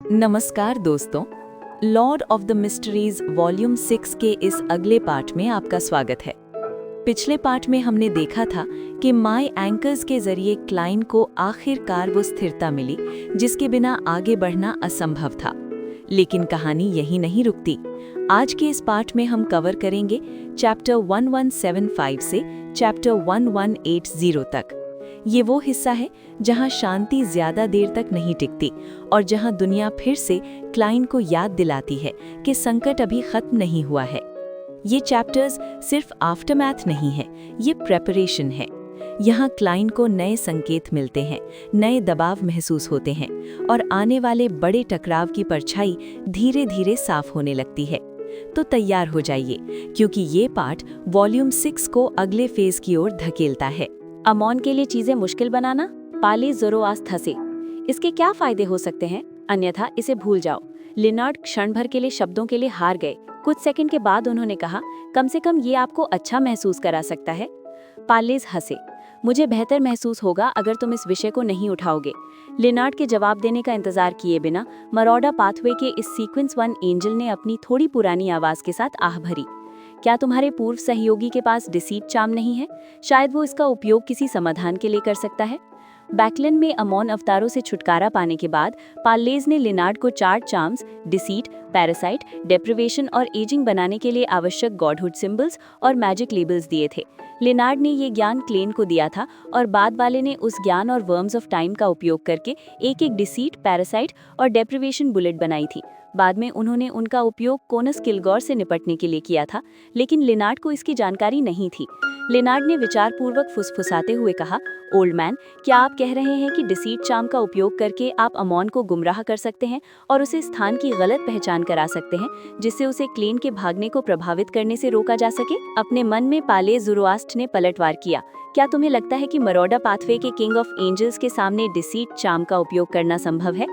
नमस्कार दोस्तों, Lord of the mysteries volume 6 के इस अगले पार्ट में आपका स्वागत है। पिछले पार्ट में हमने देखा था कि माय एंकर्स के जरिए क्लाइन को आखिरकार वो स्थिरता मिली जिसके बिना आगे बढ़ना असंभव था। लेकिन कहानी यही नहीं रुकती। आज के इस पार्ट में हम कवर करेंगे चैप्टर 1175 से चैप्टर 1180 तक। ये वो हिस्सा है जहां शांति ज्यादा देर तक नहीं टिकती और जहां दुनिया फिर से क्लाइन को याद दिलाती है कि संकट अभी खत्म नहीं हुआ है। ये चैप्टर्स सिर्फ आफ्टरमैथ नहीं है, ये प्रेपरेशन है। यहाँ क्लाइन को नए संकेत मिलते हैं, नए दबाव महसूस होते हैं और आने वाले बड़े टकराव की परछाई धीरे धीरे साफ होने लगती है। तो तैयार हो जाइए, क्योंकि ये पार्ट वॉल्यूम 6 को अगले फेज की ओर धकेलता है। अमोन के लिए चीजें मुश्किल बनाना, पाली ज़ोरोआस्त्र हंसे। इसके क्या फायदे हो सकते हैं, अन्यथा इसे भूल जाओ। लिनार्ड क्षण भर के लिए शब्दों के लिए हार गए। कुछ सेकंड के बाद उन्होंने कहा, कम से कम ये आपको अच्छा महसूस करा सकता है। पालेज हंसे। मुझे बेहतर महसूस होगा अगर तुम इस विषय को नहीं उठाओगे। लिनार्ड के जवाब देने का इंतजार किए बिना मरोडा पाथवे के इस सीक्वेंस 1 एंजल ने अपनी थोड़ी पुरानी आवाज के साथ आह भरी। क्या तुम्हारे पूर्व सहयोगी के पास डिसीट चार्म नहीं है? शायद वो इसका उपयोग किसी समाधान के लिए कर सकता है। बैकलैंड में अमोन अवतारों से छुटकारा पाने के बाद पार्लेज ने लिनार्ड को 4 चार्म्स, डिसीट, पैरासाइट, डेप्रिवेशन और एजिंग बनाने के लिए आवश्यक गॉडहुड सिंबल्स और मैजिक लेबल्स दिए थे। लिनार्ड ने ये ज्ञान क्लेन को दिया था और बाद वाले ने उस ज्ञान और वर्म्स ऑफ टाइम का उपयोग करके एक डिसीट, पैरासाइट और डेप्रिवेशन बुलेट बनाई थी। बाद में उन्होंने उनका उपयोग कोनस किलगोर से निपटने के लिए किया था, लेकिन लिनार्ड को इसकी जानकारी नहीं थी। लिनार्ड ने विचारपूर्वक फुसफुसाते हुए कहा, ओल्ड मैन, क्या आप कह रहे हैं कि डिसीट चार्म का उपयोग करके आप अमोन को गुमराह कर सकते हैं और उसे स्थान की गलत पहचान करा सकते हैं, जिससे उसे क्लेन के भागने को प्रभावित करने से रोका जा सके? अपने मन में पाले ज़ोरोआस्त्र ने पलटवार किया। क्या तुम्हें लगता है कि मरोडा पाथवे के किंग ऑफ एंजल्स के सामने डिसीट चार्म का उपयोग करना संभव है?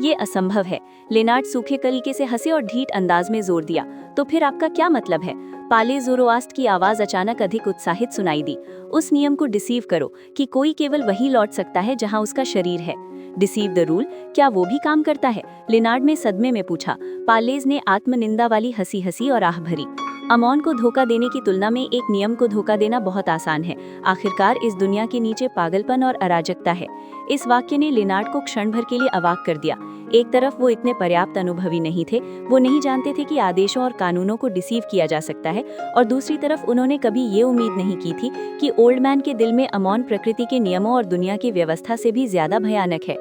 ये असंभव है। लिनार्ड सूखे तरीके से हंसे और ढीठ अंदाज में जोर दिया। तो फिर आपका क्या मतलब है? पाले ज़ोरोआस्त्र की आवाज अचानक अधिक उत्साहित सुनाई दी। उस नियम को डिसीव करो कि कोई केवल वही लौट सकता है जहां उसका शरीर है। डिसीव द रूल, क्या वो भी काम करता है? लिनार्ड ने सदमे में पूछा। पालेज ने आत्मनिंदा वाली हंसी हंसी और आह भरी। अमोन को धोखा देने की तुलना में एक नियम को धोखा देना बहुत आसान है। आखिरकार इस दुनिया के नीचे पागलपन और अराजकता है। इस वाक्य ने लिनार्ड को क्षण भर के लिए अवाक कर दिया। एक तरफ वो इतने पर्याप्त अनुभवी नहीं थे, वो नहीं जानते थे कि आदेशों और कानूनों को डिसीव किया जा सकता है, और दूसरी तरफ उन्होंने कभी ये उम्मीद नहीं की थी कि ओल्ड मैन के दिल में अमोन प्रकृति के नियमों और दुनिया की व्यवस्था से भी ज्यादा भयानक है।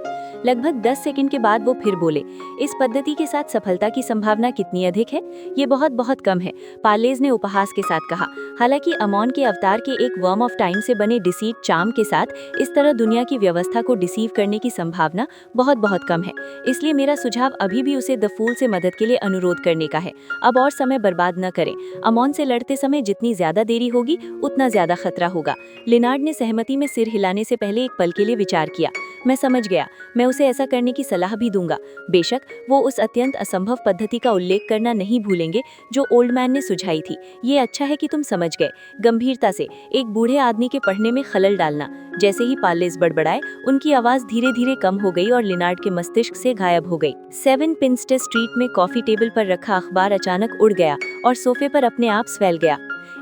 लगभग 10 सेकंड के बाद वो फिर बोले, इस पद्धति के साथ सफलता की संभावना कितनी अधिक है? ये बहुत बहुत कम है, पार्लेज ने उपहास के साथ कहा। हालांकि अमोन के अवतार के एक वर्म ऑफ टाइम से बने डिसीट चार्म के साथ इस तरह दुनिया की व्यवस्था को डिसीव करने की संभावना बहुत बहुत कम है। इसलिए मेरा सुझाव अभी भी उसे द फूल से मदद के लिए अनुरोध करने का है। अब और समय बर्बाद न करें। अमोन से लड़ते समय जितनी ज्यादा देरी होगी उतना ज्यादा खतरा होगा। लिनार्ड ने सहमति में सिर हिलाने से पहले एक पल के लिए विचार किया। मैं समझ गया, मैं उसे ऐसा करने की सलाह भी दूंगा। बेशक वो उस अत्यंत असंभव पद्धति का उल्लेख करना नहीं भूलेंगे जो ओल्ड मैन ने सुझाई थी। ये अच्छा है कि तुम समझ गए। गंभीरता से एक बूढ़े आदमी के पढ़ने में खलल डालना। जैसे ही पार्लेज बड़बड़ाए, उनकी आवाज धीरे धीरे कम हो गई और लिनार्ड के मस्तिष्क से गायब हो गई। 7 पिंस्टे स्ट्रीट में कॉफी टेबल पर रखा अखबार अचानक उड़ गया और सोफे पर अपने आप फैल गया।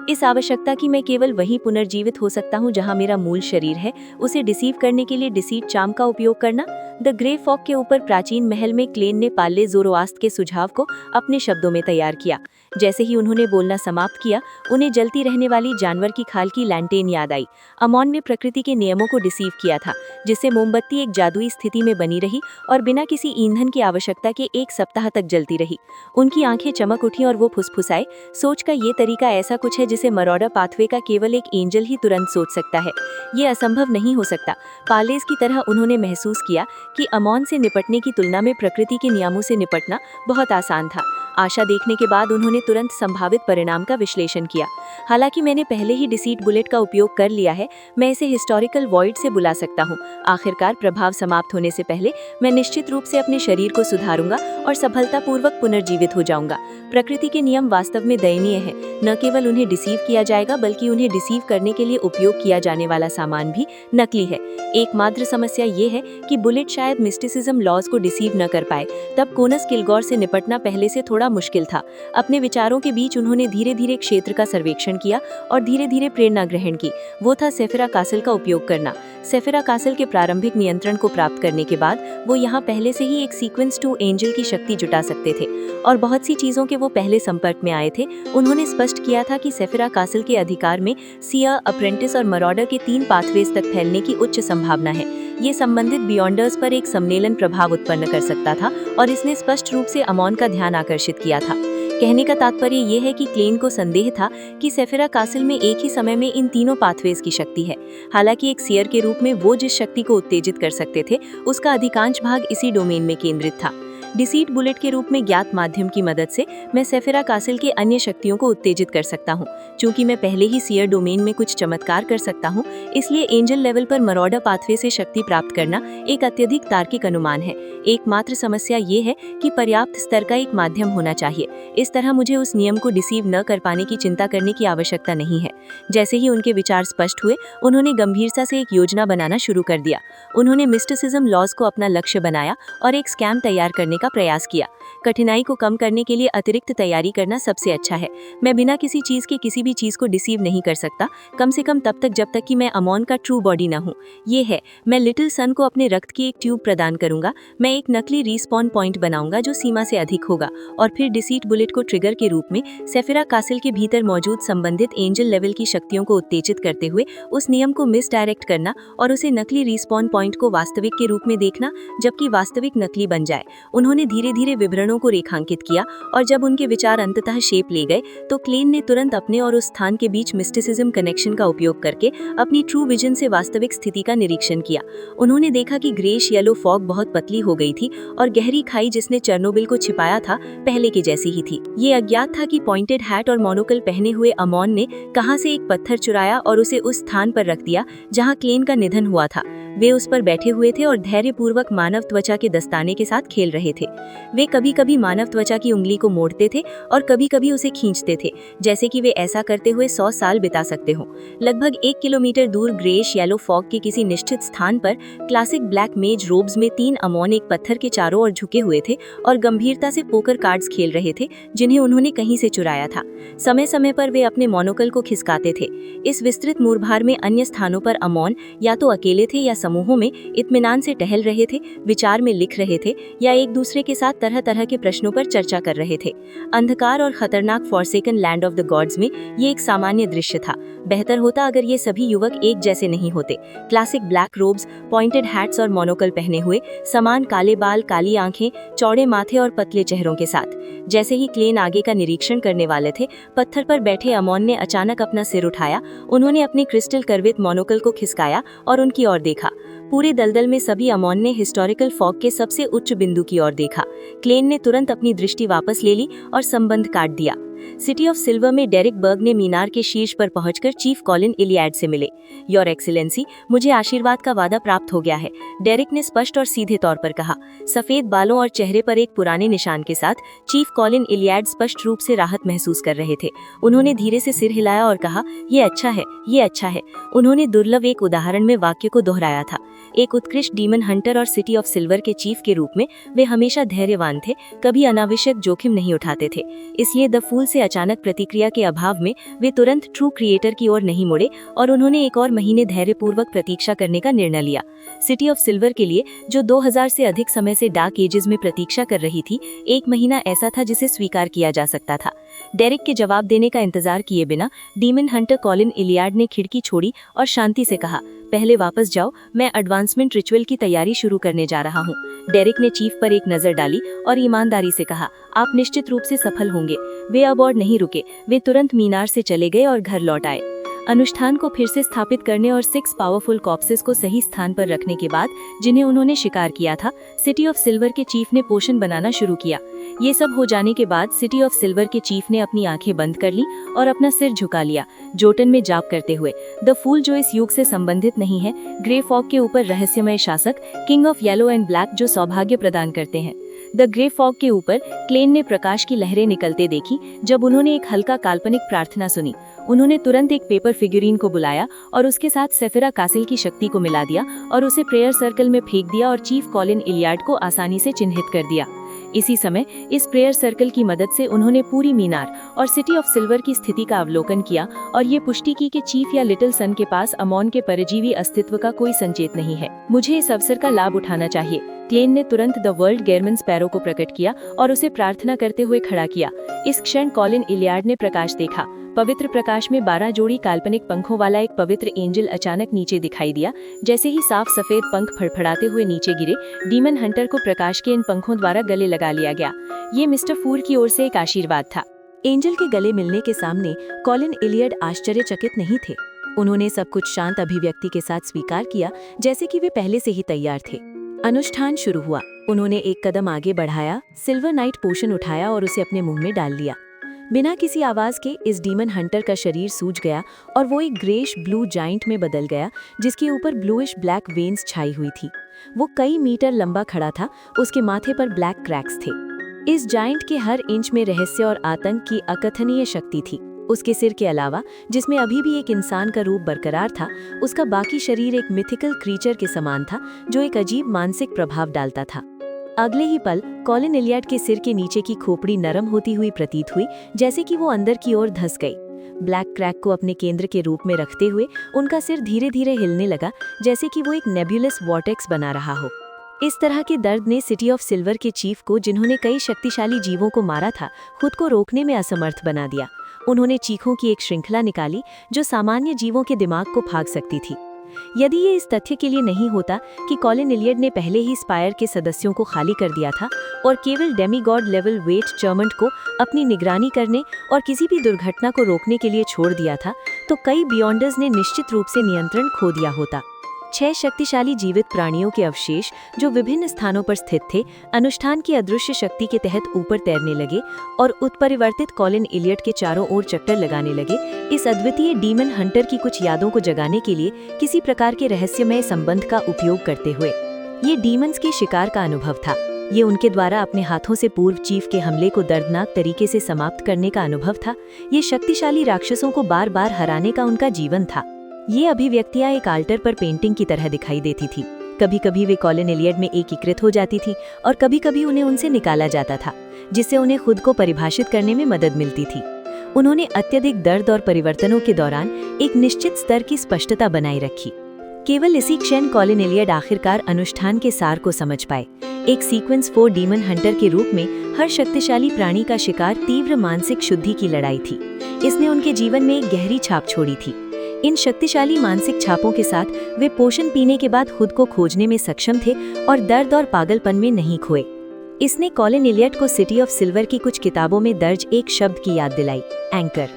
इस आवश्यकता कि मैं केवल वहीं पुनर्जीवित हो सकता हूं जहां मेरा मूल शरीर है, उसे डिसीव करने के लिए डिसीट चार्म का उपयोग करना। द ग्रे फॉग के ऊपर प्राचीन महल में क्लेन ने पाले ज़ोरोआस्त्र के सुझाव को अपने शब्दों में तैयार किया। जैसे ही उन्होंने बोलना समाप्त किया, उन्हें जलती रहने वाली जानवर की खाल की लैंटेन याद आई। अमोन ने प्रकृति के नियमों को डिसीव किया था, जिससे मोमबत्ती एक जादुई स्थिति में बनी रही और बिना किसी ईंधन की आवश्यकता के 1 सप्ताह तक जलती रही। उनकी आंखें चमक उठी और वो फुसफुसाए, सोच का ये तरीका ऐसा कुछ है जिसे मरोडा पाथवे का केवल एक एंजल ही तुरंत सोच सकता है। ये असंभव नहीं हो सकता। पार्लेज की तरह उन्होंने महसूस किया कि अमोन से निपटने की तुलना में प्रकृति के नियमों से निपटना बहुत आसान था। आशा देखने के बाद उन्होंने तुरंत संभावित परिणाम का विश्लेषण किया। हालांकि मैंने पहले ही डिसीट बुलेट का उपयोग कर लिया है, मैं इसे हिस्टोरिकल वॉइड से बुला सकता हूँ। आखिरकार प्रभाव समाप्त होने से पहले मैं निश्चित रूप से अपने शरीर को सुधारूंगा और सफलतापूर्वक पुनर्जीवित हो जाऊंगा। प्रकृति के नियम वास्तव में दयनीय है। न केवल उन्हें डिसीव किया जाएगा बल्कि उन्हें डिसीव करने के लिए उपयोग किया जाने वाला सामान भी नकली है। एकमात्र समस्या ये है कि बुलेट शायद मिस्टिसिज्म लॉज को डिसीव न कर पाए। तब कोनस किलगोर से निपटना पहले से थोड़ा मुश्किल था। अपने विचारों के बीच उन्होंने धीरे धीरे क्षेत्र का सर्वेक्षण किया और धीरे धीरे प्रेरणा ग्रहण की। वो था सेफिरा कासल का उपयोग करना। सेफिरा कासल के प्रारंभिक नियंत्रण को प्राप्त करने के बाद वो यहाँ पहले से ही एक सीक्वेंस टू एंजल की शक्ति जुटा सकते थे और बहुत सी चीजों के वो पहले संपर्क में आए थे। उन्होंने स्पष्ट किया था कि सेफिरा कासल के अधिकार में सियर, अप्रेंटिस और मरॉडर के 3 पाथवेज तक फैलने की उच्च संभावना है। ये संबंधित बियॉन्डर्स पर एक सम्मेलन प्रभाव उत्पन्न कर सकता था और इसने स्पष्ट रूप से अमोन का ध्यान आकर्षित किया था। कहने का तात्पर्य ये है कि क्लेन को संदेह था कि सेफिरा कासल में एक ही समय में इन तीनों पाथवेज की शक्ति है। हालांकि एक सियर के रूप में वो जिस शक्ति को उत्तेजित कर सकते थे उसका अधिकांश भाग इसी डोमेन में केंद्रित था। डिसीट बुलेट के रूप में ज्ञात माध्यम की मदद से मैं सेफिरा कासल के अन्य शक्तियों को उत्तेजित कर सकता हूँ। चूंकि मैं पहले ही सियर डोमेन में कुछ चमत्कार कर सकता हूँ, इसलिए एंजल लेवल पर मरॉडर पाथवे से शक्ति प्राप्त करना एक अत्यधिक तार्किक अनुमान है। एकमात्र समस्या ये है कि पर्याप्त स्तर का एक माध्यम होना चाहिए। इस तरह मुझे उस नियम को डिसीव न कर पाने की चिंता करने की आवश्यकता नहीं है। जैसे ही उनके विचार स्पष्ट हुए, उन्होंने गंभीरता से एक योजना बनाना शुरू कर दिया। उन्होंने मिस्टिसिज्म लॉज को अपना लक्ष्य बनाया और एक स्कैम तैयार करने का प्रयास किया। कठिनाई को कम करने के लिए अतिरिक्त तैयारी करना सबसे अच्छा है। मैं बिना किसी चीज के किसी भी चीज को डिसीव नहीं कर सकता, कम से कम तब तक जब तक कि मैं अमोन का ट्रू बॉडी न हूँ। ये है, मैं लिटिल सन को अपने रक्त की एक ट्यूब प्रदान करूंगा। मैं एक नकली रिस्पॉन पॉइंट बनाऊंगा जो सीमा से अधिक होगा और फिर डिसीट बुलेट को ट्रिगर के रूप में सेफिरा कासल के भीतर मौजूद संबंधित एंजल लेवल की शक्तियों को उत्तेजित करते हुए उस नियम को मिसडायरेक्ट करना और उसे नकली रिस्पॉन पॉइंट को वास्तविक के रूप में देखना, जबकि वास्तविक नकली बन जाए। उन्होंने धीरे धीरे विवरणों को रेखांकित किया और जब उनके विचार अंततः शेप ले गए तो क्लेन ने तुरंत अपने और उस स्थान के बीच मिस्टिसिज्म कनेक्शन का उपयोग करके अपनी ट्रू विजन से वास्तविक स्थिति का निरीक्षण किया। उन्होंने देखा कि ग्रेश येलो फॉग बहुत पतली हो गई थी और गहरी खाई जिसने चेर्नोबिल को छिपाया था पहले की जैसी ही थी। ये अज्ञात था कि पॉइंटेड हैट और मोनोकल पहने हुए अमोन ने कहां से एक पत्थर चुराया और उसे उस स्थान पर रख दिया जहां क्लेन का निधन हुआ था। वे उस पर बैठे हुए थे और धैर्यपूर्वक मानव त्वचा के दस्ताने के साथ खेल रहे थे। वे कभी कभी मानव त्वचा की उंगली को मोड़ते थे और कभी कभी उसे खींचते थे, जैसे कि वे ऐसा करते हुए 100 साल बिता सकते हो। लगभग 1 किलोमीटर दूर ग्रेश येलो फॉग के किसी निश्चित स्थान पर क्लासिक ब्लैक मेज रोब्स में 3 अमोन एक पत्थर के चारों ओर झुके हुए थे और गंभीरता से पोकर कार्ड्स खेल रहे थे जिन्हें उन्होंने कहीं से चुराया था। समय समय पर वे अपने मोनोकल को खिसकाते थे। इस विस्तृत मूरभार में अन्य स्थानों पर अमोन या तो अकेले थे या समूहों में इत्मीनान से टहल रहे थे, विचार में लिख रहे थे या एक दूसरे के साथ तरह तरह के प्रश्नों पर चर्चा कर रहे थे। अंधकार और खतरनाक forsaken land of the gods में ये एक सामान्य दृश्य था। बेहतर होता अगर ये सभी युवक एक जैसे नहीं होते। Classic black ropes, pointed hats और मोनोकल पहने हुए, समान काले बाल, काली आंखें, चौड़े माथे और पतले चेहरों के साथ। जैसे ही क्लेन आगे का निरीक्षण करने वाले थे, पत्थर पर बैठे अमोन ने अचानक अपना सिर उठाया। उन्होंने अपनी क्रिस्टल कर्वित मोनोकल को खिसकाया और उनकी ओर देखा। पूरे दलदल में सभी अमोन ने हिस्टोरिकल फॉग के सबसे उच्च बिंदु की ओर देखा। क्लेन ने तुरंत अपनी दृष्टि वापस ले ली और संबंध काट दिया। सिटी ऑफ सिल्वर में डेरिक बर्ग ने मीनार के शीर्ष पर पहुंचकर चीफ कॉलिन इलियाड से मिले। योर एक्सीलेंसी, मुझे आशीर्वाद का वादा प्राप्त हो गया है, डेरिक ने स्पष्ट और सीधे तौर पर कहा। सफेद बालों और चेहरे पर एक पुराने निशान के साथ चीफ कॉलिन इलियाड स्पष्ट रूप से राहत महसूस कर रहे थे। उन्होंने धीरे से सिर हिलाया और कहा, ये अच्छा है, ये अच्छा है। उन्होंने दुर्लभ एक उदाहरण में वाक्य को दोहराया था। एक उत्कृष्ट डीमन हंटर और सिटी ऑफ सिल्वर के चीफ के रूप में वे हमेशा धैर्यवान थे, कभी अनावश्यक जोखिम नहीं उठाते थे। इसलिए द फूल से अचानक प्रतिक्रिया के अभाव में वे तुरंत ट्रू क्रिएटर की ओर नहीं मुड़े और उन्होंने एक और महीने धैर्यपूर्वक प्रतीक्षा करने का निर्णय लिया। सिटी ऑफ सिल्वर के लिए, जो 2000 से अधिक समय से डार्क एजेस में प्रतीक्षा कर रही थी, 1 महीना ऐसा था जिसे स्वीकार किया जा सकता था। डेरिक के जवाब देने का इंतजार किए बिना डीमन हंटर कॉलिन इलियाड ने खिड़की छोड़ी और शांति से कहा, पहले वापस जाओ, मैं एडवांसमेंट रिचुअल की तैयारी शुरू करने जा रहा हूँ। डेरिक ने चीफ पर एक नजर डाली और ईमानदारी से कहा, आप निश्चित रूप से सफल होंगे। वे अब और नहीं रुके, वे तुरंत मीनार से चले गए और घर लौट आए। अनुष्ठान को फिर से स्थापित करने और 6 पावरफुल कॉर्प्सेस को सही स्थान पर रखने के बाद, जिन्हें उन्होंने शिकार किया था, सिटी ऑफ सिल्वर के चीफ ने पोशन बनाना शुरू किया। ये सब हो जाने के बाद सिटी ऑफ सिल्वर के चीफ ने अपनी आंखें बंद कर ली और अपना सिर झुका लिया, जोटन में जाप करते हुए। द फूल, जो इस युग से संबंधित नहीं है, ग्रे फॉग के ऊपर रहस्यमय शासक, king of yellow and black, जो सौभाग्य प्रदान करते हैं। द ग्रे फॉग के ऊपर क्लेन ने प्रकाश की लहरें निकलते देखी। जब उन्होंने एक हल्का काल्पनिक प्रार्थना सुनी, उन्होंने तुरंत एक पेपर फिगुरीन को बुलाया और उसके साथ सेफिरा कासिल की शक्ति को मिला दिया और उसे प्रेयर सर्कल में फेंक दिया और चीफ कॉलिन इलियाड को आसानी से चिन्हित कर दिया। इसी समय इस प्रेयर सर्कल की मदद से उन्होंने पूरी मीनार और सिटी ऑफ सिल्वर की स्थिति का अवलोकन किया और ये पुष्टि की कि चीफ या लिटिल सन के पास अमोन के परजीवी अस्तित्व का कोई संकेत नहीं है। मुझे इस अवसर का लाभ उठाना चाहिए। क्लेन ने तुरंत द वर्ल्ड गेरमन स्पैरो को प्रकट किया और उसे प्रार्थना करते हुए खड़ा किया। इस क्षण कॉलिन इलियाड ने प्रकाश देखा। पवित्र प्रकाश में 12 जोड़ी काल्पनिक पंखों वाला एक पवित्र एंजल अचानक नीचे दिखाई दिया। जैसे ही साफ सफेद पंख फड़फड़ाते हुए नीचे गिरे, डीमन हंटर को प्रकाश के इन पंखों द्वारा गले लगा लिया गया। ये मिस्टर फूर की ओर से एक आशीर्वाद था। एंजल के गले मिलने के सामने कॉलिन इलियड आश्चर्यचकित नहीं थे। उन्होंने सब कुछ शांत अभिव्यक्ति के साथ स्वीकार किया, जैसे कि वे पहले से ही तैयार थे। अनुष्ठान शुरू हुआ। उन्होंने एक कदम आगे बढ़ाया, सिल्वर नाइट पोशन उठाया और उसे अपने मुंह में डाल लिया। बिना किसी आवाज के इस डीमन हंटर का शरीर सूज गया और वो एक ग्रेश ब्लू जाइंट में बदल गया, जिसके ऊपर ब्लूइश ब्लैक वेन्स छाई हुई थी। वो कई मीटर लंबा खड़ा था, उसके माथे पर ब्लैक क्रैक्स थे। इस जाइंट के हर इंच में रहस्य और आतंक की अकथनीय शक्ति थी। उसके सिर के अलावा, जिसमें अभी भी एक इंसान का रूप बरकरार था, उसका बाकी शरीर एक मिथिकल क्रीचर के समान था, जो एक अजीब मानसिक प्रभाव डालता था। अगले ही पल कॉलिन इलियड के सिर के नीचे की खोपड़ी नरम होती हुई प्रतीत हुई, जैसे कि वो अंदर की ओर धंस गई। ब्लैक क्रैक को अपने केंद्र के रूप में रखते हुए उनका सिर धीरे धीरे हिलने लगा, जैसे कि वो एक नेबुलस वॉर्टेक्स बना रहा हो। इस तरह के दर्द ने सिटी ऑफ सिल्वर के चीफ को, जिन्होंने कई शक्तिशाली जीवों को मारा था, खुद को रोकने में असमर्थ बना दिया। उन्होंने चीखों की एक श्रृंखला निकाली जो सामान्य जीवों के दिमाग को फाड़ सकती थी। यदि ये इस तथ्य के लिए नहीं होता कि कॉलिन इलियड ने पहले ही स्पायर के सदस्यों को खाली कर दिया था और केवल डेमीगॉड लेवल वेट चर्मंट को अपनी निगरानी करने और किसी भी दुर्घटना को रोकने के लिए छोड़ दिया था, तो कई बियॉन्डर्स ने निश्चित रूप से नियंत्रण खो दिया होता। 6 शक्तिशाली जीवित प्राणियों के अवशेष, जो विभिन्न स्थानों पर स्थित थे, अनुष्ठान की अदृश्य शक्ति के तहत ऊपर तैरने लगे और उत्परिवर्तित कॉलिन इलियड के चारों ओर चक्कर लगाने लगे, इस अद्वितीय डीमन हंटर की कुछ यादों को जगाने के लिए किसी प्रकार के रहस्यमय संबंध का उपयोग करते हुए। ये डीमंस के शिकार का अनुभव था। ये उनके द्वारा अपने हाथों से पूर्व चीफ के हमले को दर्दनाक तरीके से समाप्त करने का अनुभव था। ये शक्तिशाली राक्षसों को बार बार हराने का उनका जीवन था। ये अभिव्यक्तियां एक आल्टर पर पेंटिंग की तरह दिखाई देती थी। कभी कभी वे कॉलिन इलियड में एकीकृत हो जाती थी और कभी कभी उन्हें उनसे निकाला जाता था, जिससे उन्हें खुद को परिभाषित करने में मदद मिलती थी। उन्होंने अत्यधिक दर्द और परिवर्तनों के दौरान एक निश्चित स्तर की स्पष्टता बनाए रखी। केवल इसी क्षण कॉलिन इलियड आखिरकार अनुष्ठान के सार को समझ पाए। एक सीक्वेंस 4 डीमन हंटर के रूप में हर शक्तिशाली प्राणी का शिकार तीव्र मानसिक शुद्धि की लड़ाई थी। इसने उनके जीवन में एक गहरी छाप छोड़ी थी। इन शक्तिशाली मानसिक छापों के साथ वे पोषण पीने के बाद खुद को खोजने में सक्षम थे और दर्द और पागलपन में नहीं खोए। इसने कॉलिन इलियड को सिटी ऑफ सिल्वर की कुछ किताबों में दर्ज एक शब्द की याद दिलाई, एंकर।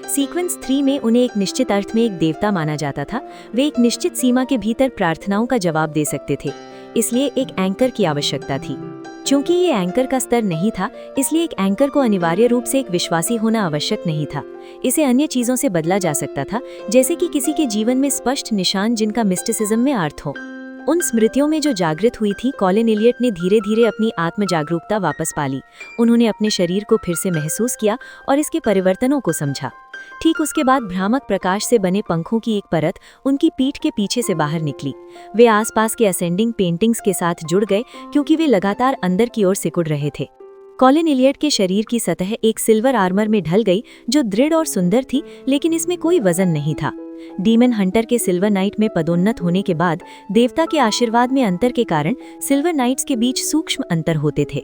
सीक्वेंस 3 में उन्हें एक निश्चित अर्थ में एक देवता माना जाता था। वे एक निश्चित सीमा के भीतर प्रार्थनाओं का जवाब दे सकते थे, इसलिए एक एंकर की आवश्यकता थी। चूंकि ये एंकर का स्तर नहीं था, इसलिए एक एंकर को अनिवार्य रूप से एक विश्वासी होना आवश्यक नहीं था। इसे अन्य चीजों से बदला जा सकता था, जैसे कि किसी के जीवन में स्पष्ट निशान जिनका मिस्टिसिज्म में अर्थ हो। उन स्मृतियों में जो जागृत हुई थी, कॉलिन इलियड ने धीरे धीरे अपनी आत्म जागरूकता वापस पा ली। उन्होंने अपने शरीर को फिर से महसूस किया और इसके परिवर्तनों को समझा। ठीक उसके बाद भ्रामक प्रकाश से बने पंखों की एक परत उनकी पीठ के पीछे से बाहर निकली। वे आसपास के असेंडिंग पेंटिंग्स के साथ जुड़ गए, क्योंकि वे लगातार अंदर की ओर सिकुड़ रहे थे। कॉलिन इलियड के शरीर की सतह एक सिल्वर आर्मर में ढल गई, जो दृढ़ और सुंदर थी, लेकिन इसमें कोई वजन नहीं था। डीमन हंटर के सिल्वर नाइट में पदोन्नत होने के बाद देवता के आशीर्वाद में अंतर के कारण सिल्वर नाइट्स के बीच सूक्ष्म अंतर होते थे।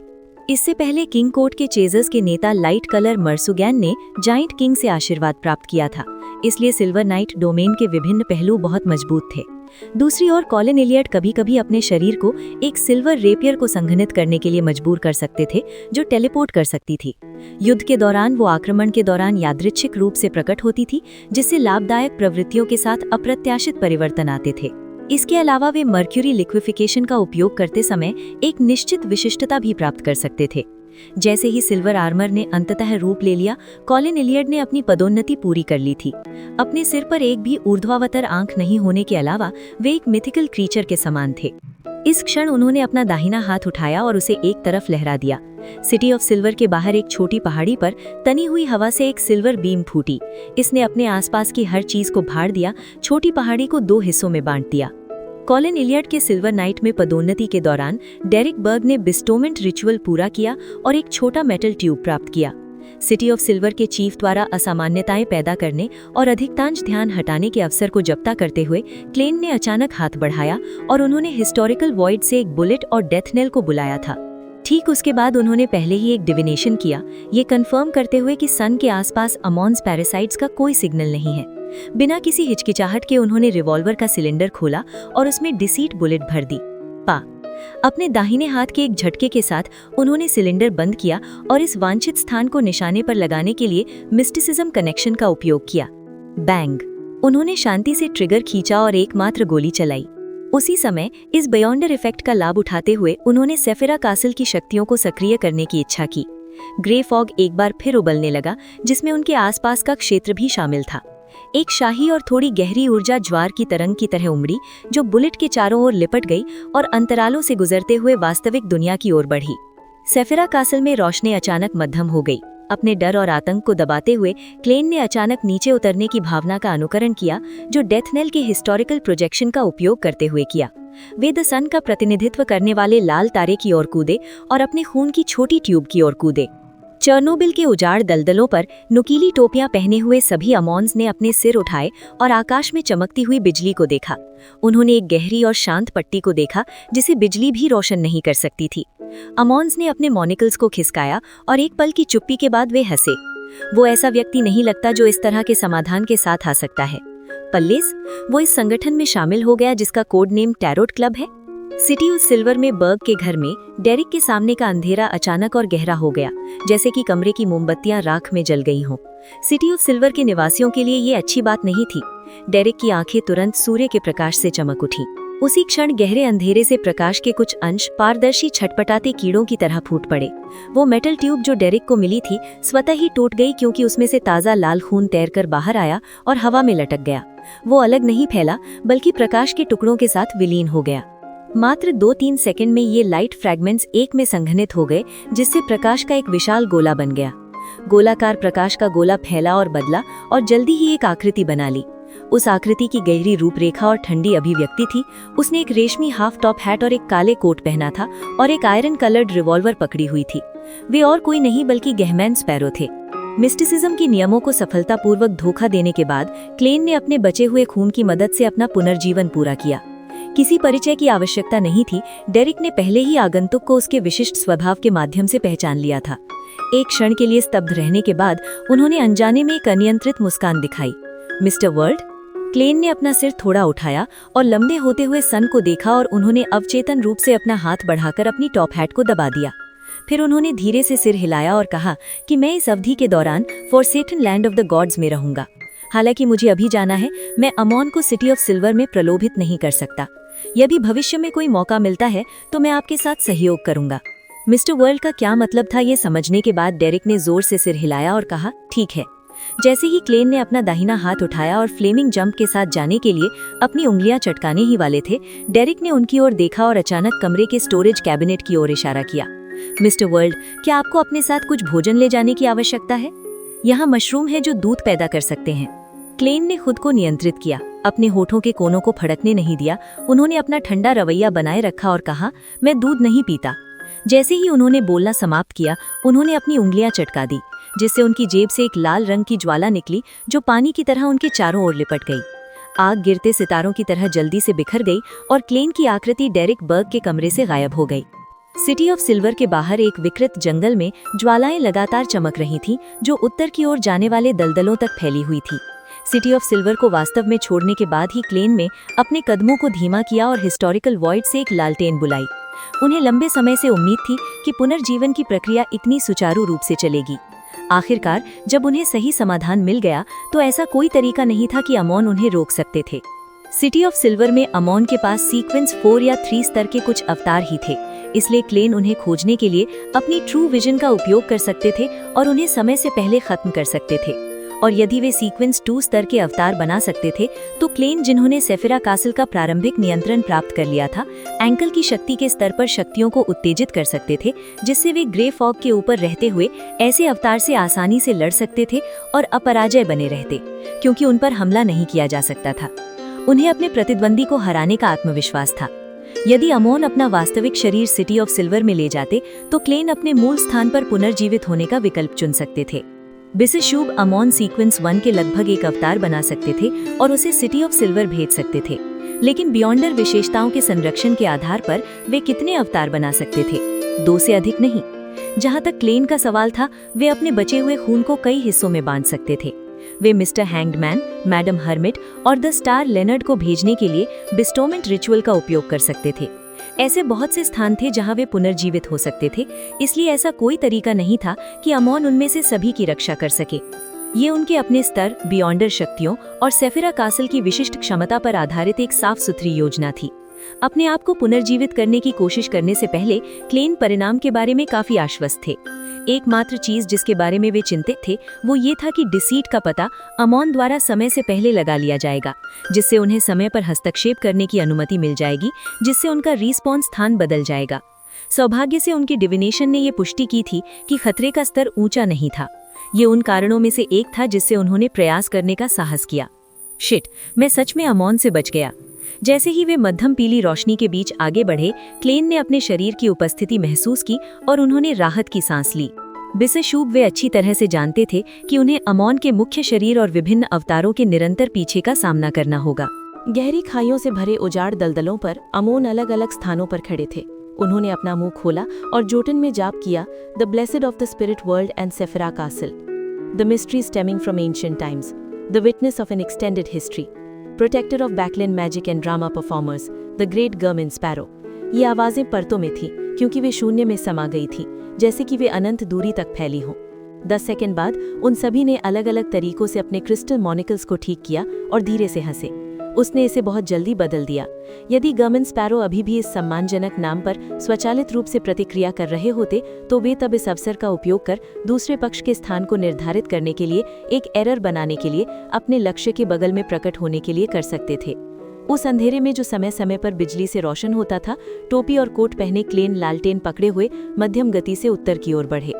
इससे पहले किंग कोर्ट के चेजर्स के नेता लाइट कलर मर्सुगैन ने जाइंट किंग से आशीर्वाद प्राप्त किया था, इसलिए सिल्वर नाइट डोमेन के विभिन्न पहलू बहुत मजबूत थे। दूसरी ओर कॉलिन इलियट कभी-कभी अपने शरीर को एक सिल्वर रेपियर को संघनित करने के लिए मजबूर कर सकते थे, जो टेलीपोर्ट कर सकती थी। युद्ध के दौरान वो आक्रमण के दौरान यादृच्छिक रूप से प्रकट होती थी, जिससे लाभदायक प्रवृत्तियों के साथ अप्रत्याशित परिवर्तन आते थे। इसके अलावा वे मर्क्यूरी लिक्विफिकेशन का उपयोग करते समय एक निश्चित विशिष्टता भी प्राप्त कर सकते थे। जैसे ही सिल्वर आर्मर ने अंततः रूप ले लिया, कॉलिन इलियट ने अपनी पदोन्नति पूरी कर ली थी। अपने सिर पर एक भी ऊर्ध्वावतर आंख नहीं होने के अलावा वे एक मिथिकल क्रीचर के समान थे। इस क्षण उन्होंने अपना दाहिना हाथ उठाया और उसे एक तरफ लहरा दिया। सिटी ऑफ सिल्वर के बाहर एक छोटी पहाड़ी पर तनी हुई हवा से एक सिल्वर बीम फूटी। इसने अपने आसपास की हर चीज को भाड़ दिया, छोटी पहाड़ी को 2 हिस्सों में बांट दिया। कॉलिन इलियट के सिल्वर नाइट में पदोन्नति के दौरान डेरिक बर्ग ने बिस्टोमेंट रिचुअल पूरा किया और एक छोटा मेटल ट्यूब प्राप्त किया। सिटी ऑफ सिल्वर के चीफ द्वारा असामान्यताएं पैदा करने और अधिकांश ध्यान हटाने के अवसर को जब्ता करते हुए क्लेन ने अचानक हाथ बढ़ाया और उन्होंने हिस्टोरिकल वॉइड से एक बुलेट और डेथ नेल को बुलाया था। ठीक उसके बाद उन्होंने पहले ही एक डिविनेशन किया, ये कंफर्म करते हुए कि सन के आसपास अमॉन्स पैरासाइट्स का कोई सिग्नल नहीं है। बिना किसी हिचकिचाहट के उन्होंने रिवॉल्वर का सिलेंडर खोला और उसमें डिसीट बुलेट भर दी। अपने दाहिने हाथ के एक झटके के साथ उन्होंने सिलेंडर बंद किया और इस वांछित स्थान को निशाने पर लगाने के लिए मिस्टिसिज्म कनेक्शन का उपयोग किया। बैंग! उन्होंने शांति से ट्रिगर खींचा और एकमात्र गोली चलाई। उसी समय इस बयॉन्डर इफेक्ट का लाभ उठाते हुए उन्होंने सेफिरा कासल की शक्तियों को सक्रिय करने की इच्छा की। ग्रे फॉग एक बार फिर उबलने लगा, जिसमें उनके आसपास का क्षेत्र भी शामिल था। एक शाही और थोड़ी गहरी ऊर्जा ज्वार की तरंग की तरह उमड़ी, जो बुलेट के चारों ओर लिपट गई और अंतरालों से गुजरते हुए वास्तविक दुनिया की ओर बढ़ी। सेफिरा कासल में रोशनी अचानक मध्यम हो गई। अपने डर और आतंक को दबाते हुए क्लेन ने अचानक नीचे उतरने की भावना का अनुकरण किया, जो डेथ नेल के हिस्टोरिकल प्रोजेक्शन का उपयोग करते हुए किया। वे द सन का प्रतिनिधित्व करने वाले लाल तारे की ओर कूदे और अपने खून की छोटी ट्यूब की ओर कूदे। चर्नोबिल के उजाड़ दलदलों पर नुकीली टोपियां पहने हुए सभी अमॉन्स ने अपने सिर उठाए और आकाश में चमकती हुई बिजली को देखा। उन्होंने एक गहरी और शांत पट्टी को देखा, जिसे बिजली भी रोशन नहीं कर सकती थी। अमॉन्स ने अपने मॉनिकल्स को खिसकाया और एक पल की चुप्पी के बाद वे हंसे। वो ऐसा व्यक्ति नहीं लगता जो इस तरह के समाधान के साथ आ सकता है। पल्लेस, वो इस संगठन में शामिल हो गया जिसका कोड नेम टैरोट क्लब है। सिटी ऑफ सिल्वर में बर्ग के घर में डेरिक के सामने का अंधेरा अचानक और गहरा हो गया, जैसे कि कमरे की मोमबत्तियां राख में जल गई हों। सिटी ऑफ सिल्वर के निवासियों के लिए ये अच्छी बात नहीं थी। डेरिक की आंखें तुरंत सूर्य के प्रकाश से चमक उठीं। उसी क्षण गहरे अंधेरे से प्रकाश के कुछ अंश पारदर्शी छटपटाते कीड़ों की तरह फूट पड़े। वो मेटल ट्यूब जो डेरिक को मिली थी स्वतः ही टूट गई, क्योंकि उसमें से ताज़ा लाल खून तैरकर बाहर आया और हवा में लटक गया। वो अलग नहीं फैला, बल्कि प्रकाश के टुकड़ों के साथ विलीन हो गया। मात्र 2-3 सेकंड में ये लाइट फ्रैगमेंट्स एक में संघनित हो गए, जिससे प्रकाश का एक विशाल गोला बन गया। गोलाकार प्रकाश का गोला फैला और बदला और जल्दी ही एक आकृति बना ली। उस आकृति की गहरी रूपरेखा और ठंडी अभिव्यक्ति थी। उसने एक रेशमी हाफ टॉप हैट और एक काले कोट पहना था और एक आयरन कलर्ड रिवॉल्वर पकड़ी हुई थी। वे और कोई नहीं बल्कि गहमैन स्पैरो थे। मिस्टिसिज्म की नियमों को सफलतापूर्वक धोखा देने के बाद क्लेन ने अपने बचे हुए खून की मदद से अपना पुनर्जीवन पूरा किया। किसी परिचय की आवश्यकता नहीं थी। डेरिक ने पहले ही आगंतुक को उसके विशिष्ट स्वभाव के माध्यम से पहचान लिया था। एक क्षण के लिए स्तब्ध रहने के बाद उन्होंने अनजाने में एक अनियंत्रित मुस्कान दिखाई। Mister world? क्लेन ने अपना सिर थोड़ा उठाया और लंबे होते हुए सन को देखा और उन्होंने अवचेतन रूप से अपना हाथ बढ़ाकर अपनी टॉप हैट को दबा दिया। फिर उन्होंने धीरे से सिर हिलाया और कहा कि मैं इस अवधि के दौरान फॉरसेटन लैंड ऑफ द गॉड्स में रहूंगा। हालांकि मुझे अभी जाना है, मैं अमॉन को सिटी ऑफ सिल्वर में प्रलोभित नहीं कर सकता। यदि भविष्य में कोई मौका मिलता है तो मैं आपके साथ सहयोग करूंगा। मिस्टर वर्ल्ड का क्या मतलब था, ये समझने के बाद डेरिक ने जोर से सिर हिलाया और कहा, ठीक है। जैसे ही क्लेन ने अपना दाहिना हाथ उठाया और फ्लेमिंग जंप के साथ जाने के लिए अपनी उंगलियां चटकाने ही वाले थे, डेरिक ने उनकी ओर देखा और अचानक कमरे के स्टोरेज कैबिनेट की ओर इशारा किया। मिस्टर वर्ल्ड, क्या आपको अपने साथ कुछ भोजन ले जाने की आवश्यकता है? यहाँ मशरूम है जो दूध पैदा कर सकते हैं। क्लेन ने खुद को नियंत्रित किया, अपने होठों के कोनों को फड़कने नहीं दिया। उन्होंने अपना ठंडा रवैया बनाए रखा और कहा, मैं दूध नहीं पीता। जैसे ही उन्होंने बोलना समाप्त किया, उन्होंने अपनी उंगलियां चटका दी, जिससे उनकी जेब से एक लाल रंग की ज्वाला निकली जो पानी की तरह उनके चारों ओर लिपट गई। आग गिरते सितारों की तरह जल्दी से बिखर गई और क्लेन की आकृति डेरिक बर्ग के कमरे से गायब हो गई। सिटी ऑफ सिल्वर के बाहर एक विकृत जंगल में ज्वालाएं लगातार चमक रही थीं, जो उत्तर की ओर जाने वाले दलदलों तक फैली हुई थी। सिटी ऑफ सिल्वर को वास्तव में छोड़ने के बाद ही क्लेन में अपने कदमों को धीमा किया और हिस्टोरिकल वॉइड से एक लालटेन बुलाई। उन्हें लंबे समय से उम्मीद थी कि पुनर्जीवन की प्रक्रिया इतनी सुचारू रूप से चलेगी। आखिरकार जब उन्हें सही समाधान मिल गया तो ऐसा कोई तरीका नहीं था कि अमोन उन्हें रोक सकते थे। सिटी ऑफ सिल्वर में अमोन के पास सीक्वेंस 4 या 3 स्तर के कुछ अवतार ही थे, इसलिए क्लेन उन्हें खोजने के लिए अपनी ट्रू विजन का उपयोग कर सकते थे और उन्हें समय से पहले खत्म कर सकते थे। और यदि वे सीक्वेंस 2 स्तर के अवतार बना सकते थे तो क्लेन, जिन्होंने सेफिरा कासल का प्रारंभिक नियंत्रण प्राप्त कर लिया था, एंकल की शक्ति के स्तर पर शक्तियों को उत्तेजित कर सकते थे, जिससे वे ग्रे फॉग के ऊपर रहते हुए ऐसे अवतार से आसानी से लड़ सकते थे और अपराजय बने रहते, क्योंकि उन पर हमला नहीं किया जा सकता था। उन्हें अपने प्रतिद्वंदी को हराने का आत्मविश्वास था। यदि अमोन अपना वास्तविक शरीर सिटी ऑफ सिल्वर में ले जाते तो क्लेन अपने मूल स्थान पर पुनर्जीवित होने का विकल्प चुन सकते थे। बिसेशूब अमोन सीक्वेंस 1 के लगभग एक अवतार बना सकते थे और उसे सिटी ऑफ सिल्वर भेज सकते थे, लेकिन बियॉन्डर विशेषताओं के संरक्षण के आधार पर वे कितने अवतार बना सकते थे? 2 से अधिक नहीं। जहां तक क्लेन का सवाल था, वे अपने बचे हुए खून को कई हिस्सों में बांट सकते थे। वे मिस्टर हैंग्डमैन, मैडम हर्मिट और द स्टार लेनर्ड को भेजने के लिए बिस्टोमेंट रिचुअल का उपयोग कर सकते थे। ऐसे बहुत से स्थान थे जहां वे पुनर्जीवित हो सकते थे, इसलिए ऐसा कोई तरीका नहीं था कि अमोन उनमें से सभी की रक्षा कर सके। ये उनके अपने स्तर, बियॉन्डर शक्तियों और सेफिरा कासल की विशिष्ट क्षमता पर आधारित एक साफ सुथरी योजना थी। अपने आप को पुनर्जीवित करने की कोशिश करने से पहले क्लेन परिणाम के बारे में काफी आश्वस्त थे। एकमात्र चीज जिसके बारे में वे चिंतित थे वो ये था कि डिसीट का पता अमोन द्वारा समय से पहले लगा लिया जाएगा, जिससे उन्हें समय पर हस्तक्षेप करने की अनुमति मिल जाएगी, जिससे उनका रिस्पॉन्स स्थान बदल जाएगा। सौभाग्य से उनकी डिविनेशन ने ये पुष्टि की थी कि खतरे का स्तर ऊंचा नहीं था। ये उन कारणों में से एक था जिससे उन्होंने प्रयास करने का साहस किया। शिट, मैं सच में अमोन से बच गया। जैसे ही वे मध्यम पीली रोशनी के बीच आगे बढ़े, क्लेन ने अपने शरीर की उपस्थिति महसूस की और उन्होंने राहत की सांस ली। बिसेशूब वे अच्छी तरह से जानते थे कि उन्हें अमोन के मुख्य शरीर और विभिन्न अवतारों के निरंतर पीछे का सामना करना होगा। गहरी खाइयों से भरे उजाड़ दलदलों पर अमोन अलग अलग स्थानों पर खड़े थे। उन्होंने अपना मुंह खोला और जोटन में जाप किया, the blessed of the spirit world and Sephirah Castle, the mystery stemming from ancient times, the witness of an extended history, protector of Backlund magic and drama performers, the great Gehrman Sparrow. ये आवाजें परतों में थीं, क्योंकि वे शून्य में समा गई थीं, जैसे कि वे अनंत दूरी तक फैली हों। 10 सेकंड बाद उन सभी ने अलग अलग तरीकों से अपने क्रिस्टल मोनिकल्स को ठीक किया और धीरे से हंसे। उसने इसे बहुत जल्दी बदल दिया। यदि गर्मिन स्पैरो अभी भी इस सम्मानजनक नाम पर स्वचालित रूप से प्रतिक्रिया कर रहे होते तो वे तब इस अवसर का उपयोग कर दूसरे पक्ष के स्थान को निर्धारित करने के लिए एक एरर बनाने के लिए अपने लक्ष्य के बगल में प्रकट होने के लिए कर सकते थे। उस अंधेरे में जो समय समय पर बिजली से रोशन होता था, टोपी और कोट पहने क्लेन लालटेन पकड़े हुए मध्यम गति से उत्तर की ओर बढ़े।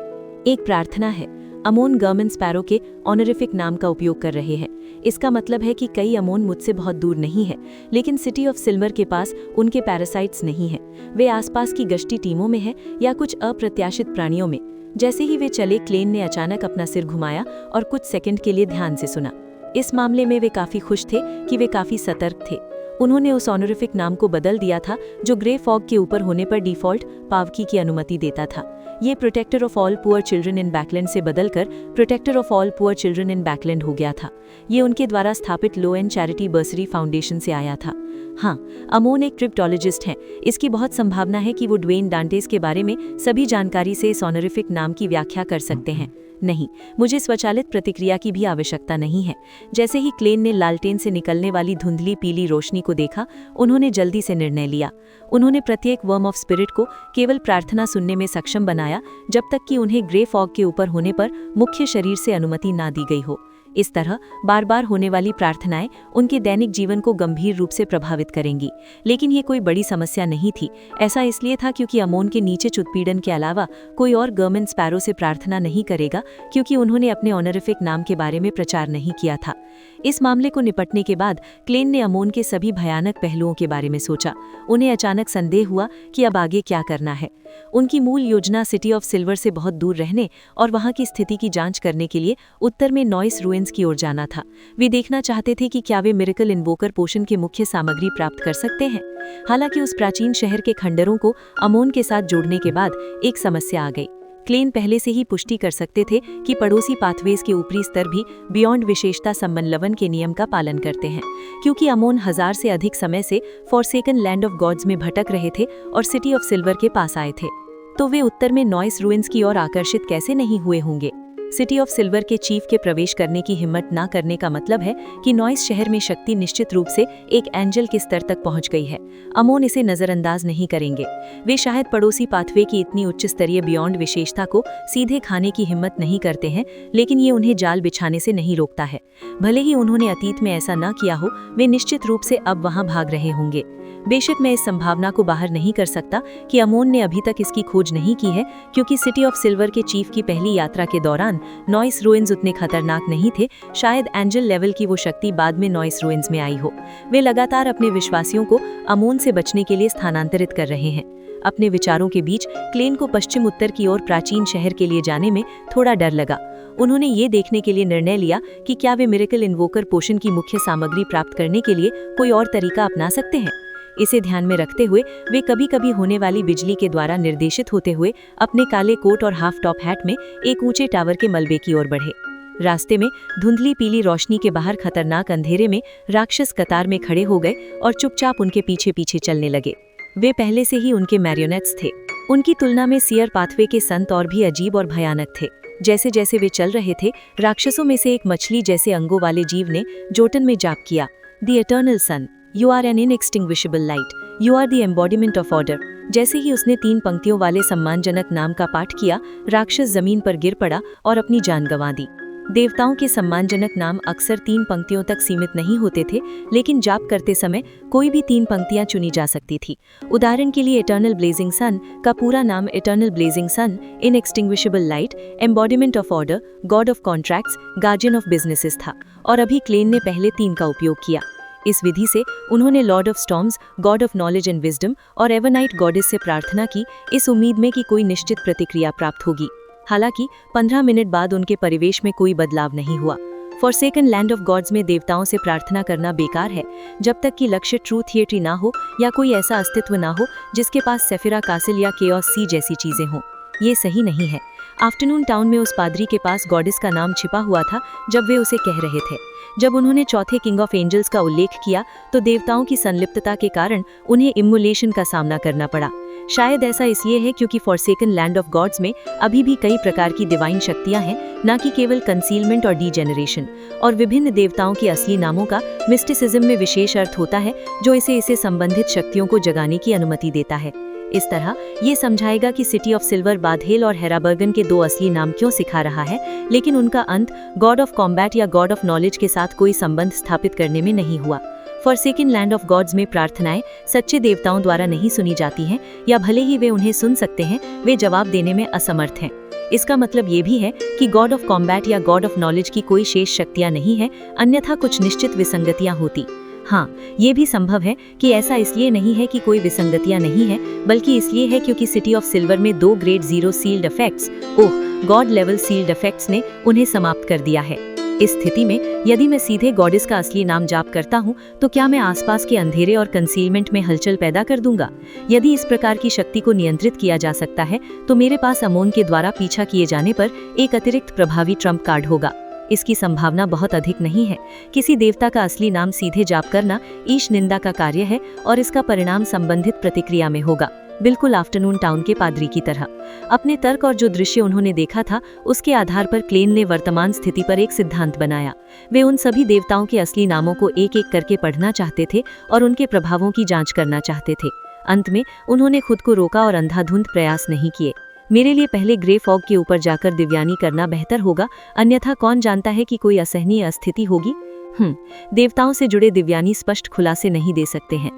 एक प्रार्थना है। अमोन गर्मिन स्पैरो के ऑनरिफिक नाम का उपयोग कर रहे हैं। इसका मतलब है कि कई अमोन मुझसे बहुत दूर नहीं है, लेकिन सिटी ऑफ सिल्वर के पास उनके पैरासाइट्स नहीं हैं। वे आसपास की गश्ती टीमों में हैं या कुछ अप्रत्याशित प्राणियों में। जैसे ही वे चले, क्लेन ने अचानक अपना सिर घुमाया और कुछ सेकंड के लिए ध्यान से सुना। इस मामले में वे काफी खुश थे कि वे काफी सतर्क थे। उन्होंने उस ऑनरिफिक नाम को बदल दिया था जो ग्रे फॉग के ऊपर होने पर डिफॉल्ट पावकी की अनुमति देता था। ये protector of all poor children in Backlund से बदलकर protector of all poor children in Backlund हो गया था। ये उनके द्वारा स्थापित Loen charity bursary foundation से आया था। हाँ, अमोन एक क्रिप्टोलॉजिस्ट हैं। इसकी बहुत संभावना है कि वो ड्वेन डांटेस के बारे में सभी जानकारी से इस ऑनरिफिक नाम की व्याख्या कर सकते हैं। नहीं, मुझे स्वचालित प्रतिक्रिया की भी आवश्यकता नहीं है। जैसे ही क्लेन ने लालटेन से निकलने वाली धुंधली पीली रोशनी को देखा, उन्होंने जल्दी से निर्णय लिया। उन्होंने प्रत्येक वर्म ऑफ स्पिरिट को केवल प्रार्थना सुनने में सक्षम बनाया जब तक कि उन्हें ग्रे फॉग के ऊपर होने पर मुख्य शरीर से अनुमति ना दी गई हो। इस तरह बार बार होने वाली प्रार्थनाएं उनके दैनिक जीवन को गंभीर रूप से प्रभावित करेंगी। लेकिन ये कोई बड़ी समस्या नहीं थी। ऐसा इसलिए था क्योंकि अमोन के नीचे उत्पीड़न के अलावा कोई और गर्मिन स्पैरो से प्रार्थना नहीं करेगा, क्योंकि उन्होंने अपने ऑनरिफिक नाम के बारे में प्रचार नहीं किया था। इस मामले को निपटने के बाद क्लेन ने अमोन के सभी भयानक पहलुओं के बारे में सोचा। उन्हें अचानक संदेह हुआ कि अब आगे क्या करना है। उनकी मूल योजना सिटी ऑफ सिल्वर से बहुत दूर रहने और वहां की स्थिति की जांच करने के लिए उत्तर में नॉइस रूइंस की ओर जाना था। वे देखना चाहते थे कि क्या वे मिरेकल इन्वोकर पोशन की मुख्य सामग्री प्राप्त कर सकते हैं। हालांकि उस प्राचीन शहर के खंडरों को अमोन के साथ जोड़ने के बाद एक समस्या आ गई। क्लेन पहले से ही पुष्टि कर सकते थे कि पड़ोसी पाथवेज के ऊपरी स्तर भी बियॉन्ड विशेषता सम्मलवन के नियम का पालन करते हैं, क्योंकि अमोन 1000 से अधिक समय से फॉरसेकन लैंड ऑफ गॉड्स में भटक रहे थे और सिटी ऑफ सिल्वर के पास आए थे। तो वे उत्तर में नॉइस रूइंस की ओर आकर्षित कैसे नहीं हुए होंगे। सिटी ऑफ सिल्वर के चीफ के प्रवेश करने की हिम्मत ना करने का मतलब है कि नॉइस शहर में शक्ति निश्चित रूप से एक एंजल के स्तर तक पहुंच गई है। अमोन इसे नजरअंदाज नहीं करेंगे। वे शायद पड़ोसी पाथवे की इतनी उच्च स्तरीय बियॉन्ड विशेषता को सीधे खाने की हिम्मत नहीं करते हैं, लेकिन ये उन्हें जाल बिछाने से नहीं रोकता है। भले ही उन्होंने अतीत में ऐसा न किया हो, वे निश्चित रूप से अब वहां भाग रहे होंगे। बेशक मैं इस संभावना को बाहर नहीं कर सकता कि अमोन ने अभी तक इसकी खोज नहीं की है, क्योंकि सिटी ऑफ सिल्वर के चीफ की पहली यात्रा के दौरान नॉइस रूइंस उतने खतरनाक नहीं थे। शायद एंजल लेवल की वो शक्ति बाद में नॉइस रूइंस में आई हो। वे लगातार अपने विश्वासियों को अमोन से बचने के लिए स्थानांतरित कर रहे हैं। अपने विचारों के बीच क्लेन को पश्चिम उत्तर की ओर प्राचीन शहर के लिए जाने में थोड़ा डर लगा। उन्होंने ये देखने के लिए निर्णय लिया कि क्या वे मिरेकल इन्वोकर पोशन की मुख्य सामग्री प्राप्त करने के लिए कोई और तरीका अपना सकते हैं। इसे ध्यान में रखते हुए वे कभी कभी होने वाली बिजली के द्वारा निर्देशित होते हुए अपने काले कोट और हाफ टॉप हैट में एक ऊंचे टावर के मलबे की ओर बढ़े। रास्ते में धुंधली पीली रोशनी के बाहर खतरनाक अंधेरे में राक्षस कतार में खड़े हो गए और चुपचाप उनके पीछे पीछे चलने लगे। वे पहले से ही उनके मैरियोनेट्स थे। उनकी तुलना में सियर पाथवे के संत और भी अजीब और भयानक थे। जैसे जैसे वे चल रहे थे, राक्षसों में से एक मछली जैसे अंगों वाले जीव ने जोटन में जाप किया, the eternal sun, you are an inextinguishable light, you are the embodiment of order. जैसे ही उसने 3 पंक्तियों वाले सम्मानजनक नाम का पाठ किया, राक्षस जमीन पर गिर पड़ा और अपनी जान गंवा दी। देवताओं के सम्मानजनक नाम अक्सर 3 पंक्तियों तक सीमित नहीं होते थे, लेकिन जाप करते समय कोई भी 3 पंक्तियां चुनी जा सकती थी। उदाहरण के लिए इटर्नल ब्लेजिंग सन का पूरा नाम eternal blazing sun, inextinguishable light, embodiment of order, god of contracts, guardian of businesses था, और अभी क्लेन ने पहले 3 का उपयोग किया। इस विधि से उन्होंने Lord of storms, God of knowledge and wisdom और एवरनाइट गॉडेस से प्रार्थना की, इस उम्मीद में कि कोई निश्चित प्रतिक्रिया प्राप्त होगी। हालांकि 15 मिनट बाद उनके परिवेश में कोई बदलाव नहीं हुआ। फॉरसेकन लैंड ऑफ गॉड्स में देवताओं से प्रार्थना करना बेकार है जब तक कि लक्ष्य ट्रू थिएट्री ना हो या कोई ऐसा अस्तित्व ना हो जिसके पास सेफिरा कासिल या केओस सी जैसी चीजें हों। ये सही नहीं है। आफ्टरनून टाउन में उस पादरी के पास गॉडेस का नाम छिपा हुआ था जब वे उसे कह रहे थे। जब उन्होंने चौथे किंग ऑफ एंजल्स का उल्लेख किया तो देवताओं की संलिप्तता के कारण उन्हें इम्मुलेशन का सामना करना पड़ा। शायद ऐसा इसलिए है क्योंकि फॉरसेकन लैंड ऑफ गॉड्स में अभी भी कई प्रकार की डिवाइन शक्तियां हैं, न कि केवल कंसीलमेंट और डीजेनरेशन। और विभिन्न देवताओं के असली नामों का मिस्टिसिज्म में विशेष अर्थ होता है जो इसे संबंधित शक्तियों को जगाने की अनुमति देता है। इस तरह ये समझाएगा कि सिटी ऑफ सिल्वर बाधेल और हेराबर्गन के 2 असली नाम क्यों सिखा रहा है, लेकिन उनका अंत गॉड ऑफ कॉम्बैट या गॉड ऑफ नॉलेज के साथ कोई संबंध स्थापित करने में नहीं हुआ। फॉरसेकन लैंड ऑफ गॉड्स में प्रार्थनाएं सच्चे देवताओं द्वारा नहीं सुनी जाती हैं, या भले ही वे उन्हें सुन सकते हैं, वे जवाब देने में असमर्थ हैं। इसका मतलब ये भी है कि गॉड ऑफ कॉम्बैट या गॉड ऑफ नॉलेज की कोई शेष शक्तियां नहीं है, अन्यथा कुछ निश्चित विसंगतियां होती। हाँ, ये भी संभव है कि ऐसा इसलिए नहीं है कि कोई विसंगतियां नहीं है, बल्कि इसलिए है क्योंकि सिटी ऑफ सिल्वर में 2 grade 0 sealed effects, god level sealed effects ने उन्हें समाप्त कर दिया है। इस स्थिति में यदि मैं सीधे गॉडेस का असली नाम जाप करता हूँ तो क्या मैं आसपास के अंधेरे और कंसीलमेंट में हलचल पैदा कर दूंगा? यदि इस प्रकार की शक्ति को नियंत्रित किया जा सकता है तो मेरे पास अमोन के द्वारा पीछा किए जाने पर एक अतिरिक्त प्रभावी ट्रम्प कार्ड होगा। इसकी संभावना बहुत अधिक नहीं है। किसी देवता का असली नाम सीधे जाप करना ईश निंदा का कार्य है और इसका परिणाम संबंधित प्रतिक्रिया में होगा, बिल्कुल आफ्टरनून टाउन के पादरी की तरह। अपने तर्क और जो दृश्य उन्होंने देखा था उसके आधार पर क्लेन ने वर्तमान स्थिति पर एक सिद्धांत बनाया। वे उन सभी देवताओं के असली नामों को एक एक करके पढ़ना चाहते थे और उनके प्रभावों की जांच करना चाहते थे। अंत में उन्होंने खुद को रोका और अंधाधुंध प्रयास नहीं किए। मेरे लिए पहले ग्रे फॉग के ऊपर जाकर दिव्यानी करना बेहतर होगा, अन्यथा कौन जानता है कि कोई असहनीय स्थिति होगी। देवताओं से जुड़े दिव्यानी स्पष्ट खुलासे नहीं दे सकते हैं।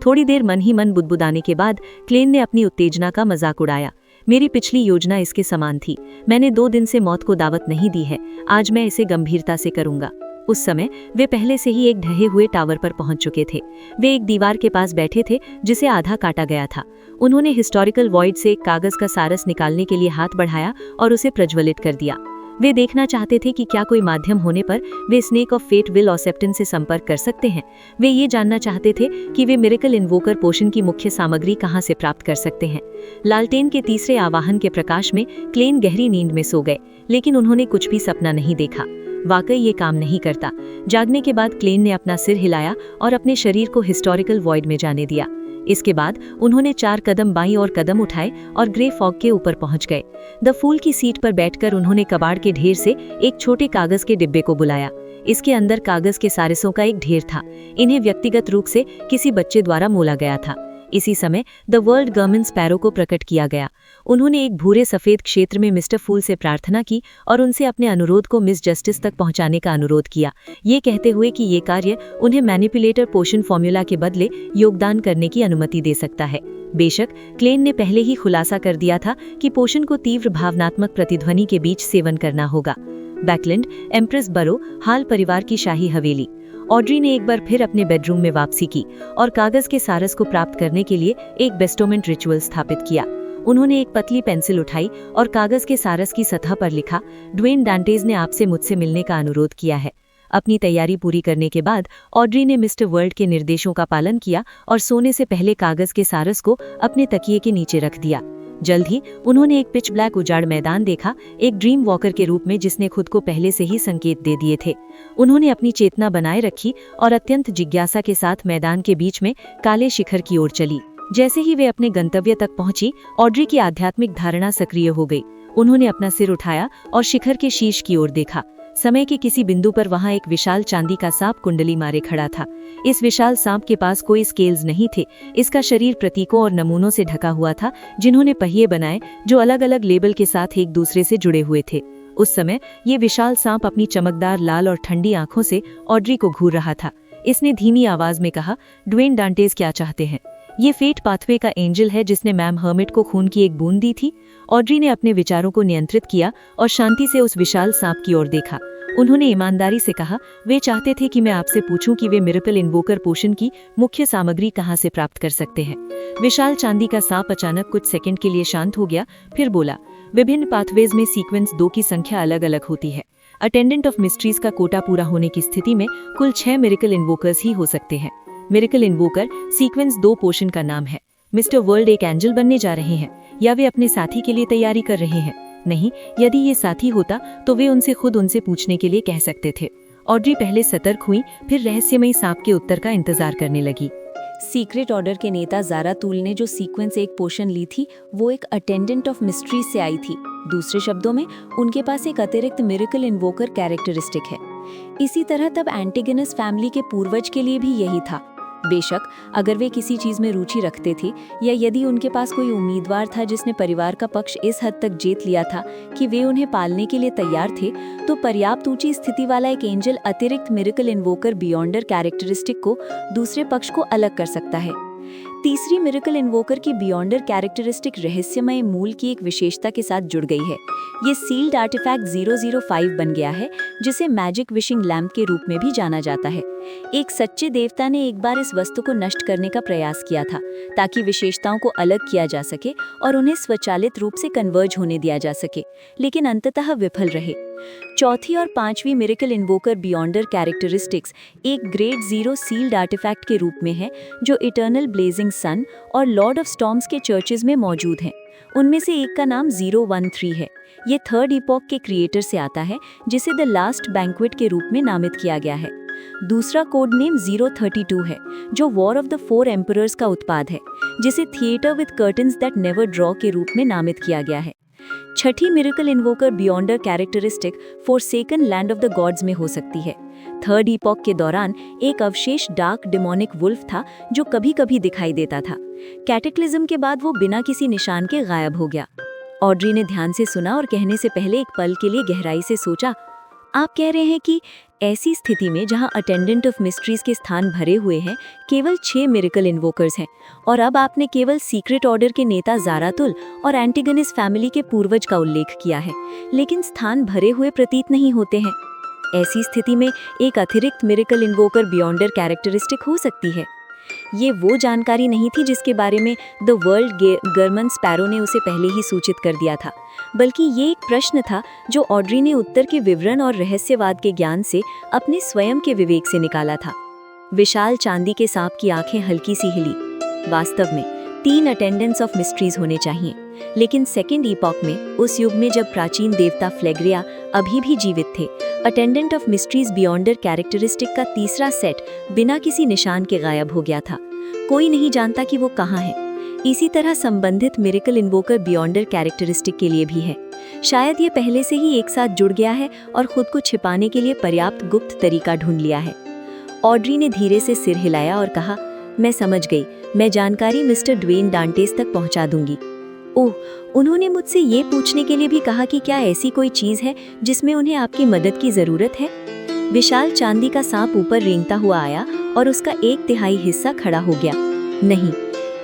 थोड़ी देर मन ही मन बुदबुदाने के बाद क्लेन ने अपनी उत्तेजना का मजाक उड़ाया। मेरी पिछली योजना इसके समान थी। मैंने 2 दिन से मौत को दावत नहीं दी है, आज मैं इसे गंभीरता से करूंगा। उस समय वे पहले से ही एक ढहे हुए टावर पर पहुंच चुके थे। वे एक दीवार के पास बैठे थे जिसे आधा काटा गया था। उन्होंने हिस्टोरिकल वॉइड से एक कागज का सारस निकालने के लिए हाथ बढ़ाया और उसे प्रज्वलित कर दिया। वे देखना चाहते थे कि क्या कोई माध्यम होने पर वे स्नेक ऑफ फेट विल ऑसेप्टन से संपर्क कर सकते हैं। वे ये जानना चाहते थे कि वे मिरेकल इन्वोकर पोशन की मुख्य सामग्री कहाँ से प्राप्त कर सकते हैं। लालटेन के तीसरे आवाहन के प्रकाश में क्लेन गहरी नींद में सो गए, लेकिन उन्होंने कुछ भी सपना नहीं देखा। वाकई ये काम नहीं करता। जागने के बाद क्लेन ने अपना सिर हिलाया और अपने शरीर को हिस्टोरिकल वॉइड में जाने दिया। इसके बाद उन्होंने 4 कदम बाईं ओर कदम उठाए और ग्रे फॉग के ऊपर पहुंच गए। द फूल की सीट पर बैठकर उन्होंने कबाड़ के ढेर से एक छोटे कागज के डिब्बे को बुलाया। इसके अंदर कागज के सारिसों का एक ढेर था। इन्हें व्यक्तिगत रूप से किसी बच्चे द्वारा मोला गया था। इसी समय द वर्ल्ड गर्मन स्पैरो को प्रकट किया गया। उन्होंने एक भूरे सफेद क्षेत्र में मिस्टर फूल से प्रार्थना की और उनसे अपने अनुरोध को मिस जस्टिस तक पहुंचाने का अनुरोध किया, ये कहते हुए कि ये कार्य उन्हें मैनिपुलेटर पोशन फॉर्मूला के बदले योगदान करने की अनुमति दे सकता है। बेशक क्लेन ने पहले ही खुलासा कर दिया था कि पोशन को तीव्र भावनात्मक प्रतिध्वनि के बीच सेवन करना होगा। बैकलैंड, एम्प्रेस बरो, हाल परिवार की शाही हवेली। ऑड्री ने एक बार फिर अपने बेडरूम में वापसी की और कागज के सारस को प्राप्त करने के लिए एक बेस्टोमेंट रिचुअल स्थापित किया। उन्होंने एक पतली पेंसिल उठाई और कागज के सारस की सतह पर लिखा, ड्वेन डांटेज ने आपसे मुझसे मिलने का अनुरोध किया है। अपनी तैयारी पूरी करने के बाद ऑड्री ने मिस्टर वर्ल्ड के निर्देशों का पालन किया और सोने से पहले कागज के सारस को अपने तकिए के नीचे रख दिया। जल्द ही उन्होंने एक पिच ब्लैक उजाड़ मैदान देखा, एक ड्रीम वॉकर के रूप में जिसने खुद को पहले से ही संकेत दे दिए थे। उन्होंने अपनी चेतना बनाए रखी और अत्यंत जिज्ञासा के साथ मैदान के बीच में काले शिखर की ओर चली। जैसे ही वे अपने गंतव्य तक पहुंची, ऑड्री की आध्यात्मिक धारणा सक्रिय हो गई। उन्होंने अपना सिर उठाया और शिखर के शीर्ष की ओर देखा। समय के किसी बिंदु पर वहां एक विशाल चांदी का सांप कुंडली मारे खड़ा था। इस विशाल सांप के पास कोई स्केल्स नहीं थे। इसका शरीर प्रतीकों और नमूनों से ढका हुआ था, जिन्होंने पहिए बनाए जो अलग अलग लेबल के साथ एक दूसरे से जुड़े हुए थे। उस समय ये विशाल सांप अपनी चमकदार लाल और ठंडी आंखों से ऑड्री को घूर रहा था। इसने धीमी आवाज में कहा, ड्वेन डांटेज क्या चाहते हैं? ये फेट पाथवे का एंजल है जिसने मैम हर्मिट को खून की एक बूंद दी थी। ऑड्री ने अपने विचारों को नियंत्रित किया और शांति से उस विशाल सांप की ओर देखा। उन्होंने ईमानदारी से कहा, वे चाहते थे कि मैं आपसे पूछूं कि वे मिरेकल इन्वोकर पोशन की मुख्य सामग्री कहां से प्राप्त कर सकते हैं। विशाल चांदी का सांप अचानक कुछ सेकंड के लिए शांत हो गया, फिर बोला, विभिन्न पाथवेज में सीक्वेंस 2 की संख्या अलग अलग होती है। अटेंडेंट ऑफ मिस्ट्रीज का कोटा पूरा होने की स्थिति में कुल 6 मिरेकल इन्वोकर्स ही हो सकते हैं। मिरेकल इन्वोकर सीक्वेंस 2 पोशन का नाम है। मिस्टर वर्ल्ड एक एंजल बनने जा रहे हैं या वे अपने साथी के लिए तैयारी कर रहे हैं? नहीं, यदि ये साथी होता तो वे उनसे पूछने के लिए कह सकते थे। ऑड्री पहले सतर्क हुई, फिर रहस्यमयी सांप के उत्तर का इंतजार करने लगी। सीक्रेट ऑर्डर के नेता ज़ारातूल ने जो सीक्वेंस 1 पोशन ली थी, वो एक अटेंडेंट ऑफ मिस्ट्रीज से आई थी। दूसरे शब्दों में, उनके पास एक अतिरिक्त मिरेकल इन्वोकर कैरेक्टरिस्टिक है। इसी तरह तब एंटिगोनस फैमिली के पूर्वज के लिए भी यही था। बेशक अगर वे किसी चीज में रुचि रखते थे या यदि उनके पास कोई उम्मीदवार था जिसने परिवार का पक्ष इस हद तक जीत लिया था कि वे उन्हें पालने के लिए तैयार थे, तो पर्याप्त ऊंची स्थिति वाला एक एंजल अतिरिक्त मिरेकल इन्वोकर बियॉन्डर कैरेक्टरिस्टिक को दूसरे पक्ष को अलग कर सकता है। तीसरी मिरेकल इन्वोकर की बियॉन्डर कैरेक्टरिस्टिक रहस्यमय मूल की एक विशेषता के साथ जुड़ गई है। ये सील्ड आर्टिफैक्ट 005 बन गया है, जिसे मैजिक विशिंग लैम्प के रूप में भी जाना जाता है। एक सच्चे देवता ने एक बार इस वस्तु को नष्ट करने का प्रयास किया था ताकि विशेषताओं को अलग किया जा सके और उन्हें स्वचालित रूप से कन्वर्ज होने दिया जा सके, लेकिन अंततः विफल रहे। चौथी और पांचवी मिरेकल इन्वोकर बियॉन्डर कैरेक्टरिस्टिक्स एक ग्रेड 0 सील्ड आर्टिफैक्ट के रूप में है, जो इटर्नल ब्लेजिंग सन और लॉर्ड ऑफ स्टॉर्म्स के चर्चेज में मौजूद हैं। उनमें से एक का नाम 013 है। ये थर्ड इपॉक के क्रिएटर से आता है, जिसे द लास्ट बैंक्वेट के रूप में नामित किया गया है। दूसरा कोड नेम 032 है, जो वॉर ऑफ द 4 एम्परर्स का उत्पाद है, जिसे theatre with curtains that never draw के रूप में नामित किया गया है। छठी miracle invoker beyonder characteristic forsaken land of the gods में हो सकती है। थर्ड इपॉक के दौरान एक अवशेष डार्क डेमोनिक वुल्फ था जो कभी कभी दिखाई देता था। कैटेक्लिज्म के बाद वो बिना किसी निशान के गायब हो गया। ऑड्री ने ध्यान से सुना और कहने से पहले एक पल के लिए गहराई से सोचा, आप कह रहे हैं कि ऐसी स्थिति में जहां अटेंडेंट ऑफ मिस्ट्रीज के स्थान भरे हुए हैं, केवल 6 मिरेकल इन्वोकर्स हैं, और अब आपने केवल सीक्रेट ऑर्डर के नेता ज़ारातुल और एंटिगोनिस फैमिली के पूर्वज का उल्लेख किया है, लेकिन स्थान भरे हुए प्रतीत नहीं होते हैं। ऐसी स्थिति में एक अतिरिक्त मिरेकल इन्वोकर बियॉन्डर कैरेक्टरिस्टिक हो सकती है। ये वो जानकारी नहीं थी जिसके बारे में द वर्ल्ड गर्मन स्पैरो ने उसे पहले ही सूचित कर दिया था। बल्कि ये एक प्रश्न था जो ऑड्री ने उत्तर के विवरण और रहस्यवाद के ज्ञान से अपने स्वयं के विवेक से निकाला था। विशाल चांदी के सांप की आंखें हल्की सी हिली। वास्तव में 3 अटेंडेंट्स ऑफ मिस्ट्रीज होने चाहिए, लेकिन सेकेंड ईपॉक में, उस युग में जब प्राचीन देवता फ्लेग्रिया अभी भी जीवित थे, अटेंडेंट ऑफ मिस्ट्रीज बियॉन्डर कैरेक्टरिस्टिक का तीसरा सेट बिना किसी निशान के गायब हो गया था। कोई नहीं जानता कि वो कहाँ है। इसी तरह संबंधित मिरेकल इन्वोकर बियॉन्डर कैरेक्टरिस्टिक के लिए भी है। शायद ये पहले से ही एक साथ जुड़ गया है और खुद को छिपाने के लिए पर्याप्त गुप्त तरीका ढूंढ लिया है। ऑड्री ने धीरे से सिर हिलाया और कहा, मैं समझ गई, मैं जानकारी मिस्टर ड्वेन डांटेस तक पहुंचा दूंगी। ओह, उन्होंने मुझसे ये पूछने के लिए भी कहा कि क्या ऐसी कोई चीज है जिसमें उन्हें आपकी मदद की जरूरत है। विशाल चांदी का सांप ऊपर रेंगता हुआ आया और उसका 1/3 हिस्सा खड़ा हो गया। नहीं,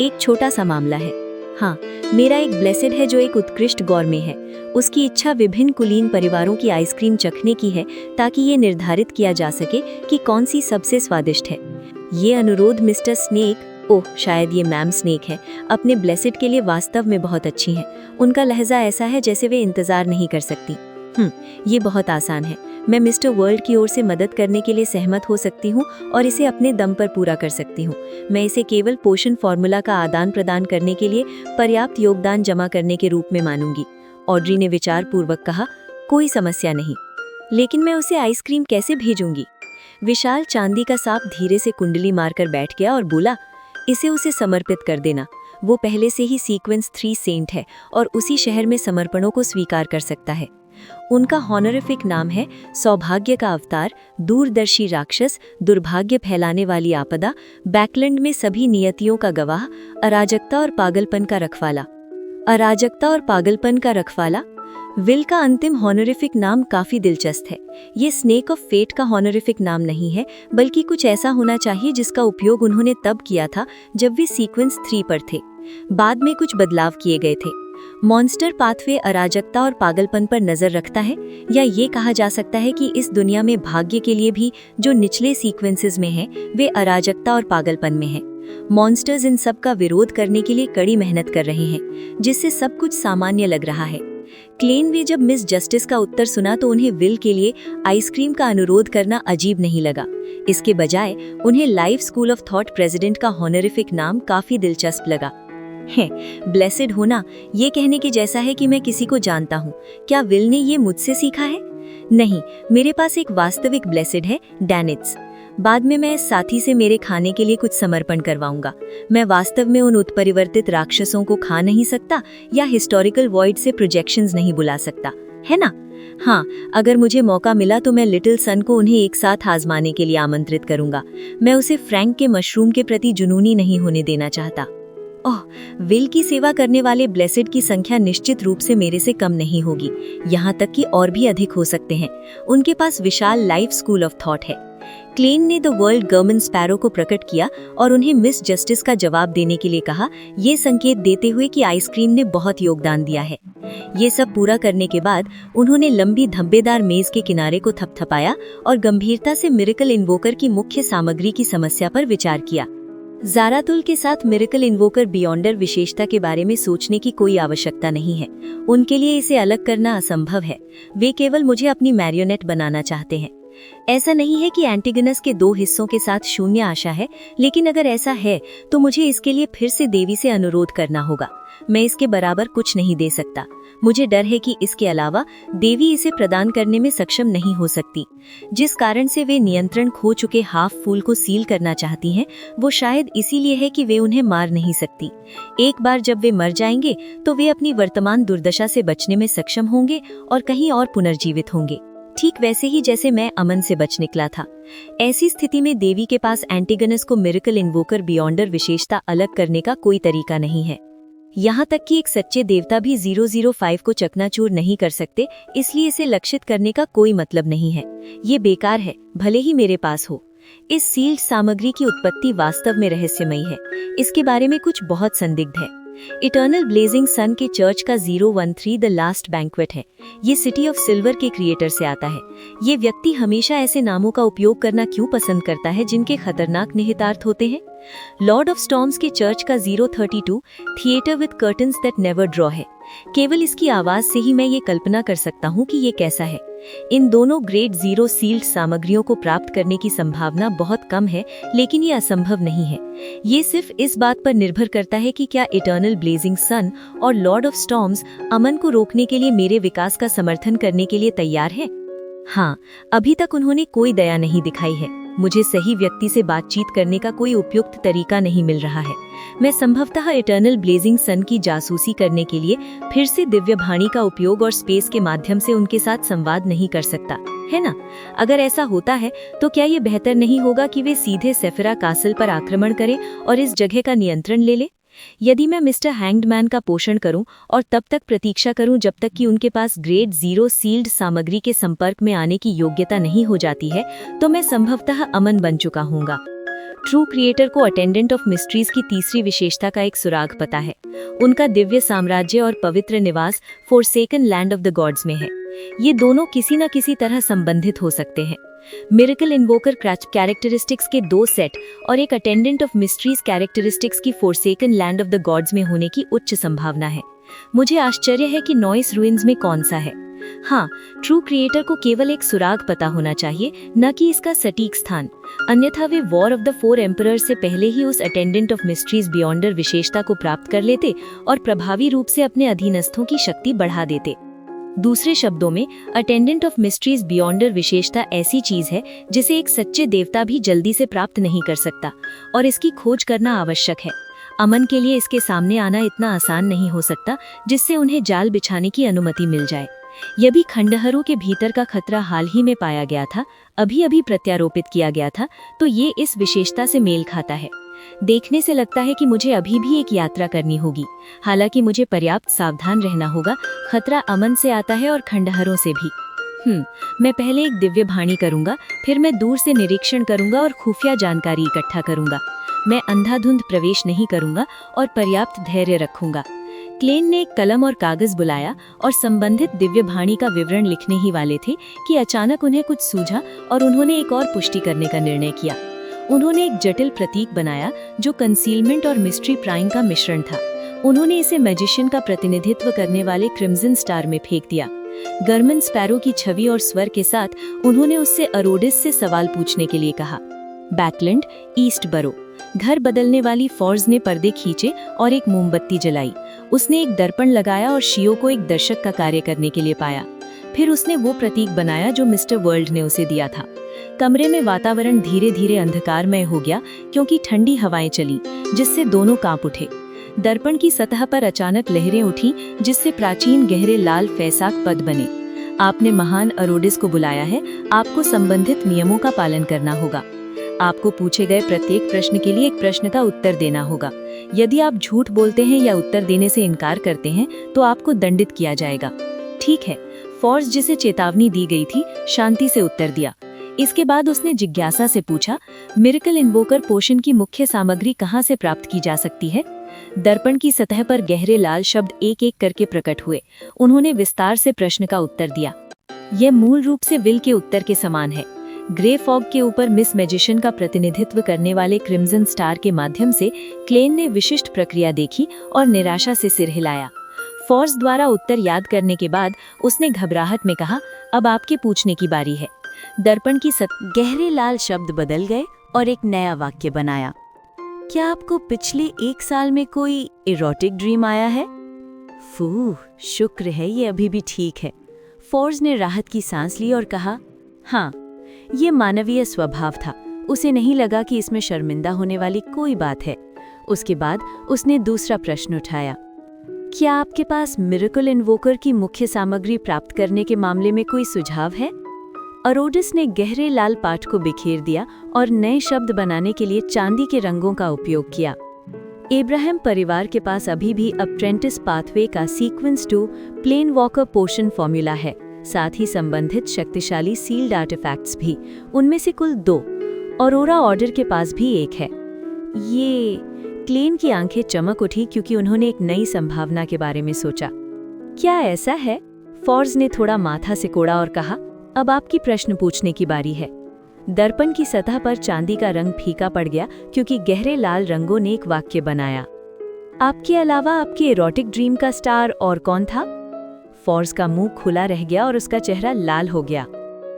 एक छोटा सा मामला है। हाँ, मेरा एक ब्लेसेड है जो एक उत्कृष्ट गौरमे है। उसकी इच्छा विभिन्न कुलीन परिवारों की आइसक्रीम चखने की है ताकि ये निर्धारित किया जा सके कि कौन सी सबसे स्वादिष्ट है। ये अनुरोध मिस्टर स्नेक, ओह शायद ये मैम स्नेक है, अपने ब्लेसेड के लिए वास्तव में बहुत अच्छी हैं। उनका लहजा ऐसा है जैसे वे इंतजार नहीं कर सकती। ये बहुत आसान है। मैं मिस्टर वर्ल्ड की ओर से मदद करने के लिए सहमत हो सकती हूँ और इसे अपने दम पर पूरा कर सकती हूँ। मैं इसे केवल पोषण फॉर्मूला का आदान प्रदान करने के लिए पर्याप्त योगदान जमा करने के रूप में मानूंगी। ऑड्री ने विचार पूर्वक कहा, कोई समस्या नहीं, लेकिन मैं उसे आइसक्रीम कैसे भेजूंगी। विशाल चांदी का सांप धीरे से कुंडली मारकर बैठ गया और बोला, इसे उसे समर्पित कर देना। वो पहले से ही सीक्वेंस 3 सेंट है और उसी शहर में समर्पणों को स्वीकार कर सकता है। उनका हॉनरिफिक नाम है सौभाग्य का अवतार, दूरदर्शी राक्षस, दुर्भाग्य फैलाने वाली आपदा, बैकलैंड में सभी नियतियों का गवाह, अराजकता और पागलपन का रखवाला। अराजकता और पागलपन का रखवाला। विल का अंतिम हॉनरिफिक नाम काफी दिलचस्प है। ये स्नेक ऑफ फेट का हॉनरिफिक नाम नहीं है, बल्कि कुछ ऐसा होना चाहिए जिसका उपयोग उन्होंने तब किया था जब वे सीक्वेंस 3 पर थे। बाद में कुछ बदलाव किए गए थे। मॉन्स्टर पाथवे अराजकता और पागलपन पर नजर रखता है, या ये कहा जा सकता है कि इस दुनिया में भाग्य के लिए भी जो निचले सीक्वेंसेस में हैं, वे अराजकता और पागलपन में हैं। मॉन्स्टर्स इन सब का विरोध करने के लिए कड़ी मेहनत कर रहे हैं, जिससे सब कुछ सामान्य लग रहा है। क्लेन ने जब मिस जस्टिस का उत्तर सुना तो उन्हें विल के लिए आइसक्रीम का अनुरोध करना अजीब नहीं लगा। इसके बजाय उन्हें life school of thought president का हॉनरिफिक नाम काफी दिलचस्प लगा। है ब्लेसेड होना ये कहने के जैसा है कि मैं किसी को जानता हूँ। क्या विल ने ये मुझसे सीखा है? नहीं, मेरे पास एक वास्तविक ब्लेसेड है, डैनिट्स। बाद में मैं इस साथी से मेरे खाने के लिए कुछ समर्पण करवाऊंगा। मैं वास्तव में उन उत्परिवर्तित राक्षसों को खा नहीं सकता या हिस्टोरिकल वॉइड से प्रोजेक्शंस नहीं बुला सकता, है ना? हाँ, अगर मुझे मौका मिला तो मैं लिटिल सन को उन्हें एक साथ आजमाने के लिए आमंत्रित करूंगा। मैं उसे फ्रैंक के मशरूम के प्रति जुनूनी नहीं होने देना चाहता। ओह, विल की सेवा करने वाले ब्लेसेड की संख्या निश्चित रूप से मेरे से कम नहीं होगी, यहाँ तक कि और भी अधिक हो सकते हैं। उनके पास विशाल लाइफ स्कूल ऑफ थॉट है। क्लेन ने द वर्ल्ड गर्मन स्पैरो को प्रकट किया और उन्हें मिस जस्टिस का जवाब देने के लिए कहा, ये संकेत देते हुए कि आइसक्रीम ने बहुत योगदान दिया है। ये सब पूरा करने के बाद उन्होंने लंबी धब्बेदार मेज के किनारे को थपथपाया और गंभीरता से मिरेकल इन्वोकर की मुख्य सामग्री की समस्या पर विचार किया। ज़ारातुल के साथ मिरेकल इन्वोकर बियॉन्डर विशेषता के बारे में सोचने की कोई आवश्यकता नहीं है। उनके लिए इसे अलग करना असंभव है। वे केवल मुझे अपनी मैरियोनेट बनाना चाहते हैं। ऐसा नहीं है कि एंटिगोनस के 2 हिस्सों के साथ शून्य आशा है, लेकिन अगर ऐसा है तो मुझे इसके लिए फिर से देवी से अनुरोध करना होगा। मैं इसके बराबर कुछ नहीं दे सकता। मुझे डर है कि इसके अलावा देवी इसे प्रदान करने में सक्षम नहीं हो सकती। जिस कारण से वे नियंत्रण खो चुके हाफ फूल को सील करना चाहती हैं, वो शायद इसीलिए है कि वे उन्हें मार नहीं सकती। एक बार जब वे मर जाएंगे तो वे अपनी वर्तमान दुर्दशा से बचने में सक्षम होंगे और कहीं और पुनर्जीवित होंगे, ठीक वैसे ही जैसे मैं अमन से बच निकला था। ऐसी स्थिति में देवी के पास एंटिगोनस को मिरेकल इन्वोकर बियॉन्डर विशेषता अलग करने का कोई तरीका नहीं है। यहाँ तक कि एक सच्चे देवता भी 005 को चकनाचूर नहीं कर सकते, इसलिए इसे लक्षित करने का कोई मतलब नहीं है। ये बेकार है, भले ही मेरे पास हो। इस सील्ड सामग्री की उत्पत्ति वास्तव में रहस्यमयी है। इसके बारे में कुछ बहुत संदिग्ध है। इटर्नल ब्लेजिंग सन के चर्च का 013 द लास्ट बैंक्वेट है। ये सिटी ऑफ सिल्वर के क्रिएटर से आता है। ये व्यक्ति हमेशा ऐसे नामों का उपयोग करना क्यों पसंद करता है जिनके खतरनाक निहितार्थ होते हैं? लॉर्ड ऑफ स्टॉर्म्स के चर्च का 032 theatre with curtains that never draw है। केवल इसकी आवाज से ही मैं ये कल्पना कर सकता हूँ कि ये कैसा है। इन दोनों ग्रेड 0 सील्ड सामग्रियों को प्राप्त करने की संभावना बहुत कम है, लेकिन ये असंभव नहीं है। ये सिर्फ इस बात पर निर्भर करता है कि क्या इटर्नल ब्लेजिंग सन और लॉर्ड ऑफ स्टॉर्म्स अमन को रोकने के लिए मेरे विकास का समर्थन करने के लिए तैयार है। हाँ, अभी तक उन्होंने कोई दया नहीं दिखाई है। मुझे सही व्यक्ति से बातचीत करने का कोई उपयुक्त तरीका नहीं मिल रहा है। मैं संभवतः इटर्नल ब्लेजिंग सन की जासूसी करने के लिए फिर से दिव्य भाणी का उपयोग और स्पेस के माध्यम से उनके साथ संवाद नहीं कर सकता, है ना? अगर ऐसा होता है तो क्या ये बेहतर नहीं होगा कि वे सीधे सेफिरा कासल पर आक्रमण करें और इस जगह का नियंत्रण ले ले? यदि मैं मिस्टर हैंग्डमैन का पोषण करूं और तब तक प्रतीक्षा करूं जब तक कि उनके पास ग्रेड 0 सील्ड सामग्री के संपर्क में आने की योग्यता नहीं हो जाती है, तो मैं संभवतः अमन बन चुका हूंगा। ट्रू क्रिएटर को अटेंडेंट ऑफ मिस्ट्रीज की तीसरी विशेषता का एक सुराग पता है। उनका दिव्य साम्राज्य और पवित्र निवास forsaken land of the gods में है। ये दोनों किसी न किसी तरह संबंधित हो सकते हैं। मिरेकल इन्वोकर कैरेक्टरिस्टिक्स के 2 सेट और एक अटेंडेंट ऑफ मिस्ट्रीज कैरेक्टरिस्टिक्स की forsaken land of the gods में होने की उच्च संभावना है। मुझे आश्चर्य है कि नॉइस रूइंस में कौन सा है। हाँ, ट्रू क्रिएटर को केवल एक सुराग पता होना चाहिए, न कि इसका सटीक स्थान। अन्यथा वे वॉर ऑफ द 4 एम्परर से पहले ही उस अटेंडेंट ऑफ मिस्ट्रीज बियॉन्डर विशेषता को प्राप्त कर लेते और प्रभावी रूप से अपने अधीनस्थों की शक्ति बढ़ा देते। दूसरे शब्दों में, अटेंडेंट ऑफ मिस्ट्रीज बियॉन्डर विशेषता ऐसी चीज है जिसे एक सच्चे देवता भी जल्दी से प्राप्त नहीं कर सकता और इसकी खोज करना आवश्यक है। अमन के लिए इसके सामने आना इतना आसान नहीं हो सकता जिससे उन्हें जाल बिछाने की अनुमति मिल जाए। यह भी खंडहरों के भीतर का खतरा हाल ही में पाया गया था, अभी अभी प्रत्यारोपित किया गया था, तो ये इस विशेषता से मेल खाता है। देखने से लगता है कि मुझे अभी भी एक यात्रा करनी होगी, हालांकि मुझे पर्याप्त सावधान रहना होगा। खतरा अमन से आता है और खंडहरों से भी। मैं पहले एक दिव्य भाणी करूंगा, फिर मैं दूर से निरीक्षण करूंगा और खुफिया जानकारी इकट्ठा करूंगा। मैं अंधाधुंध प्रवेश नहीं करूंगा और पर्याप्त धैर्य रखूंगा। क्लेन ने एक कलम और कागज बुलाया और संबंधित दिव्य भाणी का विवरण लिखने ही वाले थे कि अचानक उन्हें कुछ सूझा और उन्होंने एक और पुष्टि करने का निर्णय किया। उन्होंने एक जटिल प्रतीक बनाया जो कंसीलमेंट और मिस्ट्री प्राइंग का मिश्रण था। उन्होंने इसे मैजिशियन का प्रतिनिधित्व करने वाले क्रिम्सन स्टार में फेंक दिया। गर्मन स्पैरो की छवि और स्वर के साथ उन्होंने उससे अरोडिस से सवाल पूछने के लिए कहा। बैकलैंड, ईस्ट बरो। घर बदलने वाली फॉर्ज ने पर्दे खींचे और एक मोमबत्ती जलाई। उसने एक दर्पण लगाया और शियो को एक दर्शक का कार्य करने के लिए पाया। फिर उसने वो प्रतीक बनाया जो मिस्टर वर्ल्ड ने उसे दिया था। कमरे में वातावरण धीरे धीरे अंधकारमय हो गया क्योंकि ठंडी हवाएं चली, जिससे दोनों कांप उठे। दर्पण की सतह पर अचानक लहरें उठी, जिससे प्राचीन गहरे लाल फैसाक पद बने। आपने महान अरोडिस को बुलाया है। आपको संबंधित नियमों का पालन करना होगा। आपको पूछे गए प्रत्येक प्रश्न के लिए एक प्रश्न का उत्तर देना होगा। यदि आप झूठ बोलते हैं या उत्तर देने से इनकार करते हैं तो आपको दंडित किया जाएगा। ठीक है, फॉर्ज जिसे चेतावनी दी गई थी, शांति से उत्तर दिया। इसके बाद उसने जिज्ञासा से पूछा, मिरेकल इन्वोकर पोषण की मुख्य सामग्री कहाँ से प्राप्त की जा सकती है? दर्पण की सतह पर गहरे लाल शब्द एक एक करके प्रकट हुए। उन्होंने विस्तार से प्रश्न का उत्तर दिया। यह मूल रूप से विल के उत्तर के समान है। ग्रे फॉग के ऊपर मिस मैजिशियन का प्रतिनिधित्व करने वाले क्रिम्सन स्टार के माध्यम से क्लेन ने विशिष्ट प्रक्रिया देखी और निराशा से सिर हिलाया। फॉर्स द्वारा उत्तर याद करने के बाद उसने घबराहट में कहा, अब आपके पूछने की बारी है। दर्पण की गहरे लाल शब्द बदल गए और एक नया वाक्य बनाया। क्या आपको पिछले 1 साल में कोई इरोटिक ड्रीम आया है? फूह, शुक्र है ये अभी भी ठीक है। फॉर्स ने राहत की सांस ली और कहा, हाँ, ये मानवीय स्वभाव था। उसे नहीं लगा कि इसमें शर्मिंदा होने वाली कोई बात है। उसके बाद उसने दूसरा प्रश्न उठाया, क्या आपके पास मिरेकल इन्वोकर की मुख्य सामग्री प्राप्त करने के मामले में कोई सुझाव है? अरोडिस ने गहरे लाल पाठ को बिखेर दिया और नए शब्द बनाने के लिए चांदी के रंगों का उपयोग किया। एब्राहम परिवार के पास अभी भी अप्रेंटिस पाथवे का sequence two plane walker potion formula है, साथ ही संबंधित शक्तिशाली सील्ड आर्टिफैक्ट्स भी। उनमें से कुल 2। ऑरोरा ऑर्डर के पास भी 1 है। ये क्लेन की आंखें चमक उठी क्योंकि उन्होंने एक नई संभावना के बारे में सोचा। क्या ऐसा है? फॉर्स ने थोड़ा माथा सिकोड़ा और कहा, अब आपकी प्रश्न पूछने की बारी है। दर्पण की सतह पर चांदी का रंग फीका पड़ गया क्योंकि गहरे लाल रंगों ने एक वाक्य बनाया। आपके अलावा आपके इरोटिक ड्रीम का स्टार और कौन था? फॉर्स का मुंह खुला रह गया और उसका चेहरा लाल हो गया।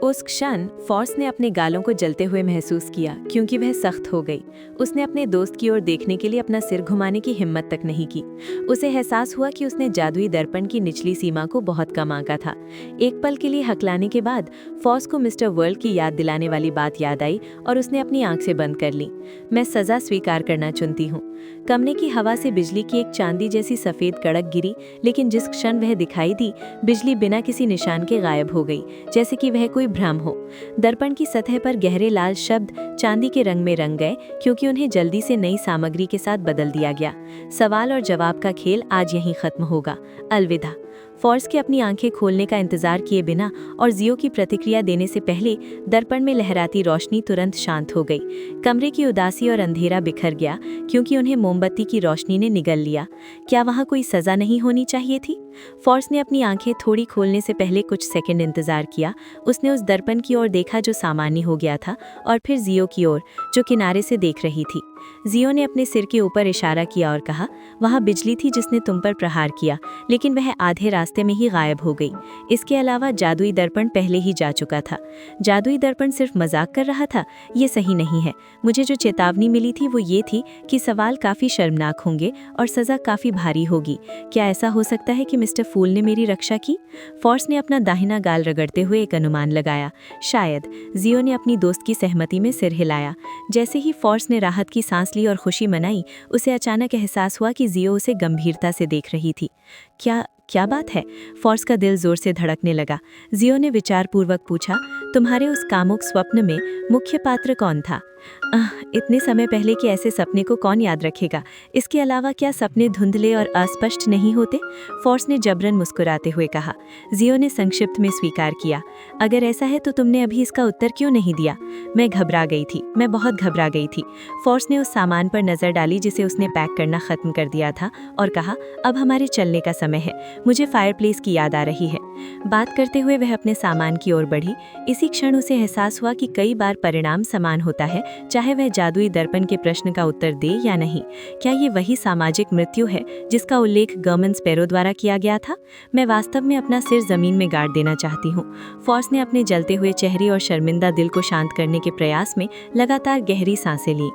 उस क्षण फॉर्स ने अपने गालों को जलते हुए महसूस किया क्योंकि वह सख्त हो गई। उसने अपने दोस्त की ओर देखने के लिए अपना सिर घुमाने की हिम्मत तक नहीं की। उसे एहसास हुआ कि उसने जादुई दर्पण की निचली सीमा को बहुत कम आंका था। एक पल के लिए हकलाने के बाद फॉर्स को मिस्टर वर्ल्ड की याद दिलाने वाली बात याद आई और उसने अपनी आंख से बंद कर ली। मैं सजा स्वीकार करना चुनती हूँ। कमरे की हवा से बिजली की एक चांदी जैसी सफेद कड़क गिरी, लेकिन जिस क्षण वह दिखाई दी, बिजली बिना किसी निशान के गायब हो गई, जैसे कि वह कोई भ्रम हो। दर्पण की सतह पर गहरे लाल शब्द चांदी के रंग में रंग गए क्योंकि उन्हें जल्दी से नई सामग्री के साथ बदल दिया गया। सवाल और जवाब का खेल आज यहीं खत्म होगा। अलविदा। फॉर्स के अपनी आंखें खोलने का इंतजार किए बिना और जियो की प्रतिक्रिया देने से पहले दर्पण में लहराती रोशनी तुरंत शांत हो गई। कमरे की उदासी और अंधेरा बिखर गया क्योंकि उन्हें मोमबत्ती की रोशनी ने निगल लिया। क्या वहाँ कोई सजा नहीं होनी चाहिए थी? फॉर्स ने अपनी आंखें थोड़ी खोलने से पहले कुछ सेकंड इंतजार किया। उसने उस दर्पण की ओर देखा जो सामान्य हो गया था और फिर जियो की ओर जो किनारे से देख रही थी। जियो ने अपने सिर के ऊपर इशारा किया और कहा, वहाँ बिजली थी जिसने तुम पर प्रहार किया, लेकिन वह आधे रास्ते में ही गायब हो गई। इसके अलावा जादुई दर्पण पहले ही जा चुका था। जादुई दर्पण सिर्फ मजाक कर रहा था, ये सही नहीं है। मुझे जो चेतावनी मिली थी वो ये थी कि सवाल काफ़ी शर्मनाक होंगे और सज़ा काफ़ी भारी होगी। क्या ऐसा हो सकता है कि मिस्टर फूल ने मेरी रक्षा की? फॉर्स ने अपना दाहिना गाल रगड़ते हुए एक अनुमान लगाया। शायद। जियो ने अपनी दोस्त की सहमति में सिर हिलाया। जैसे ही फॉर्स ने राहत की सांस ली और खुशी मनाई, उसे अचानक एहसास हुआ कि जियो उसे गंभीरता से देख रही थी। क्या बात है? फॉर्स का दिल जोर से धड़कने लगा। जियो ने विचारपूर्वक पूछा, तुम्हारे उस कामुक स्वप्न में मुख्य पात्र कौन था? इतने समय पहले के ऐसे सपने को कौन याद रखेगा? इसके अलावा क्या सपने धुंधले और अस्पष्ट नहीं होते? फॉर्स ने जबरन मुस्कुराते हुए कहा। जियो ने संक्षिप्त में स्वीकार किया, अगर ऐसा है तो तुमने अभी इसका उत्तर क्यों नहीं दिया? मैं घबरा गई थी, मैं बहुत घबरा गई थी। फॉर्स ने उस सामान पर नजर डाली जिसे उसने पैक करना खत्म कर दिया था और कहा, अब हमारे चलने का समय है। मुझे फायरप्लेस की याद आ रही है। बात करते हुए वह अपने सामान की ओर बढ़ी। इसी क्षण उसे एहसास हुआ कि कई बार परिणाम समान होता है, चाहे वह जादुई दर्पण के प्रश्न का उत्तर दे या नहीं। क्या ये वही सामाजिक मृत्यु है जिसका उल्लेख गर्मन स्पैरो द्वारा किया गया था? मैं वास्तव में अपना सिर जमीन में गाड़ देना चाहती हूँ। फॉर्स ने अपने जलते हुए चेहरे और शर्मिंदा दिल को शांत करने के प्रयास में लगातार गहरी सांसें ली।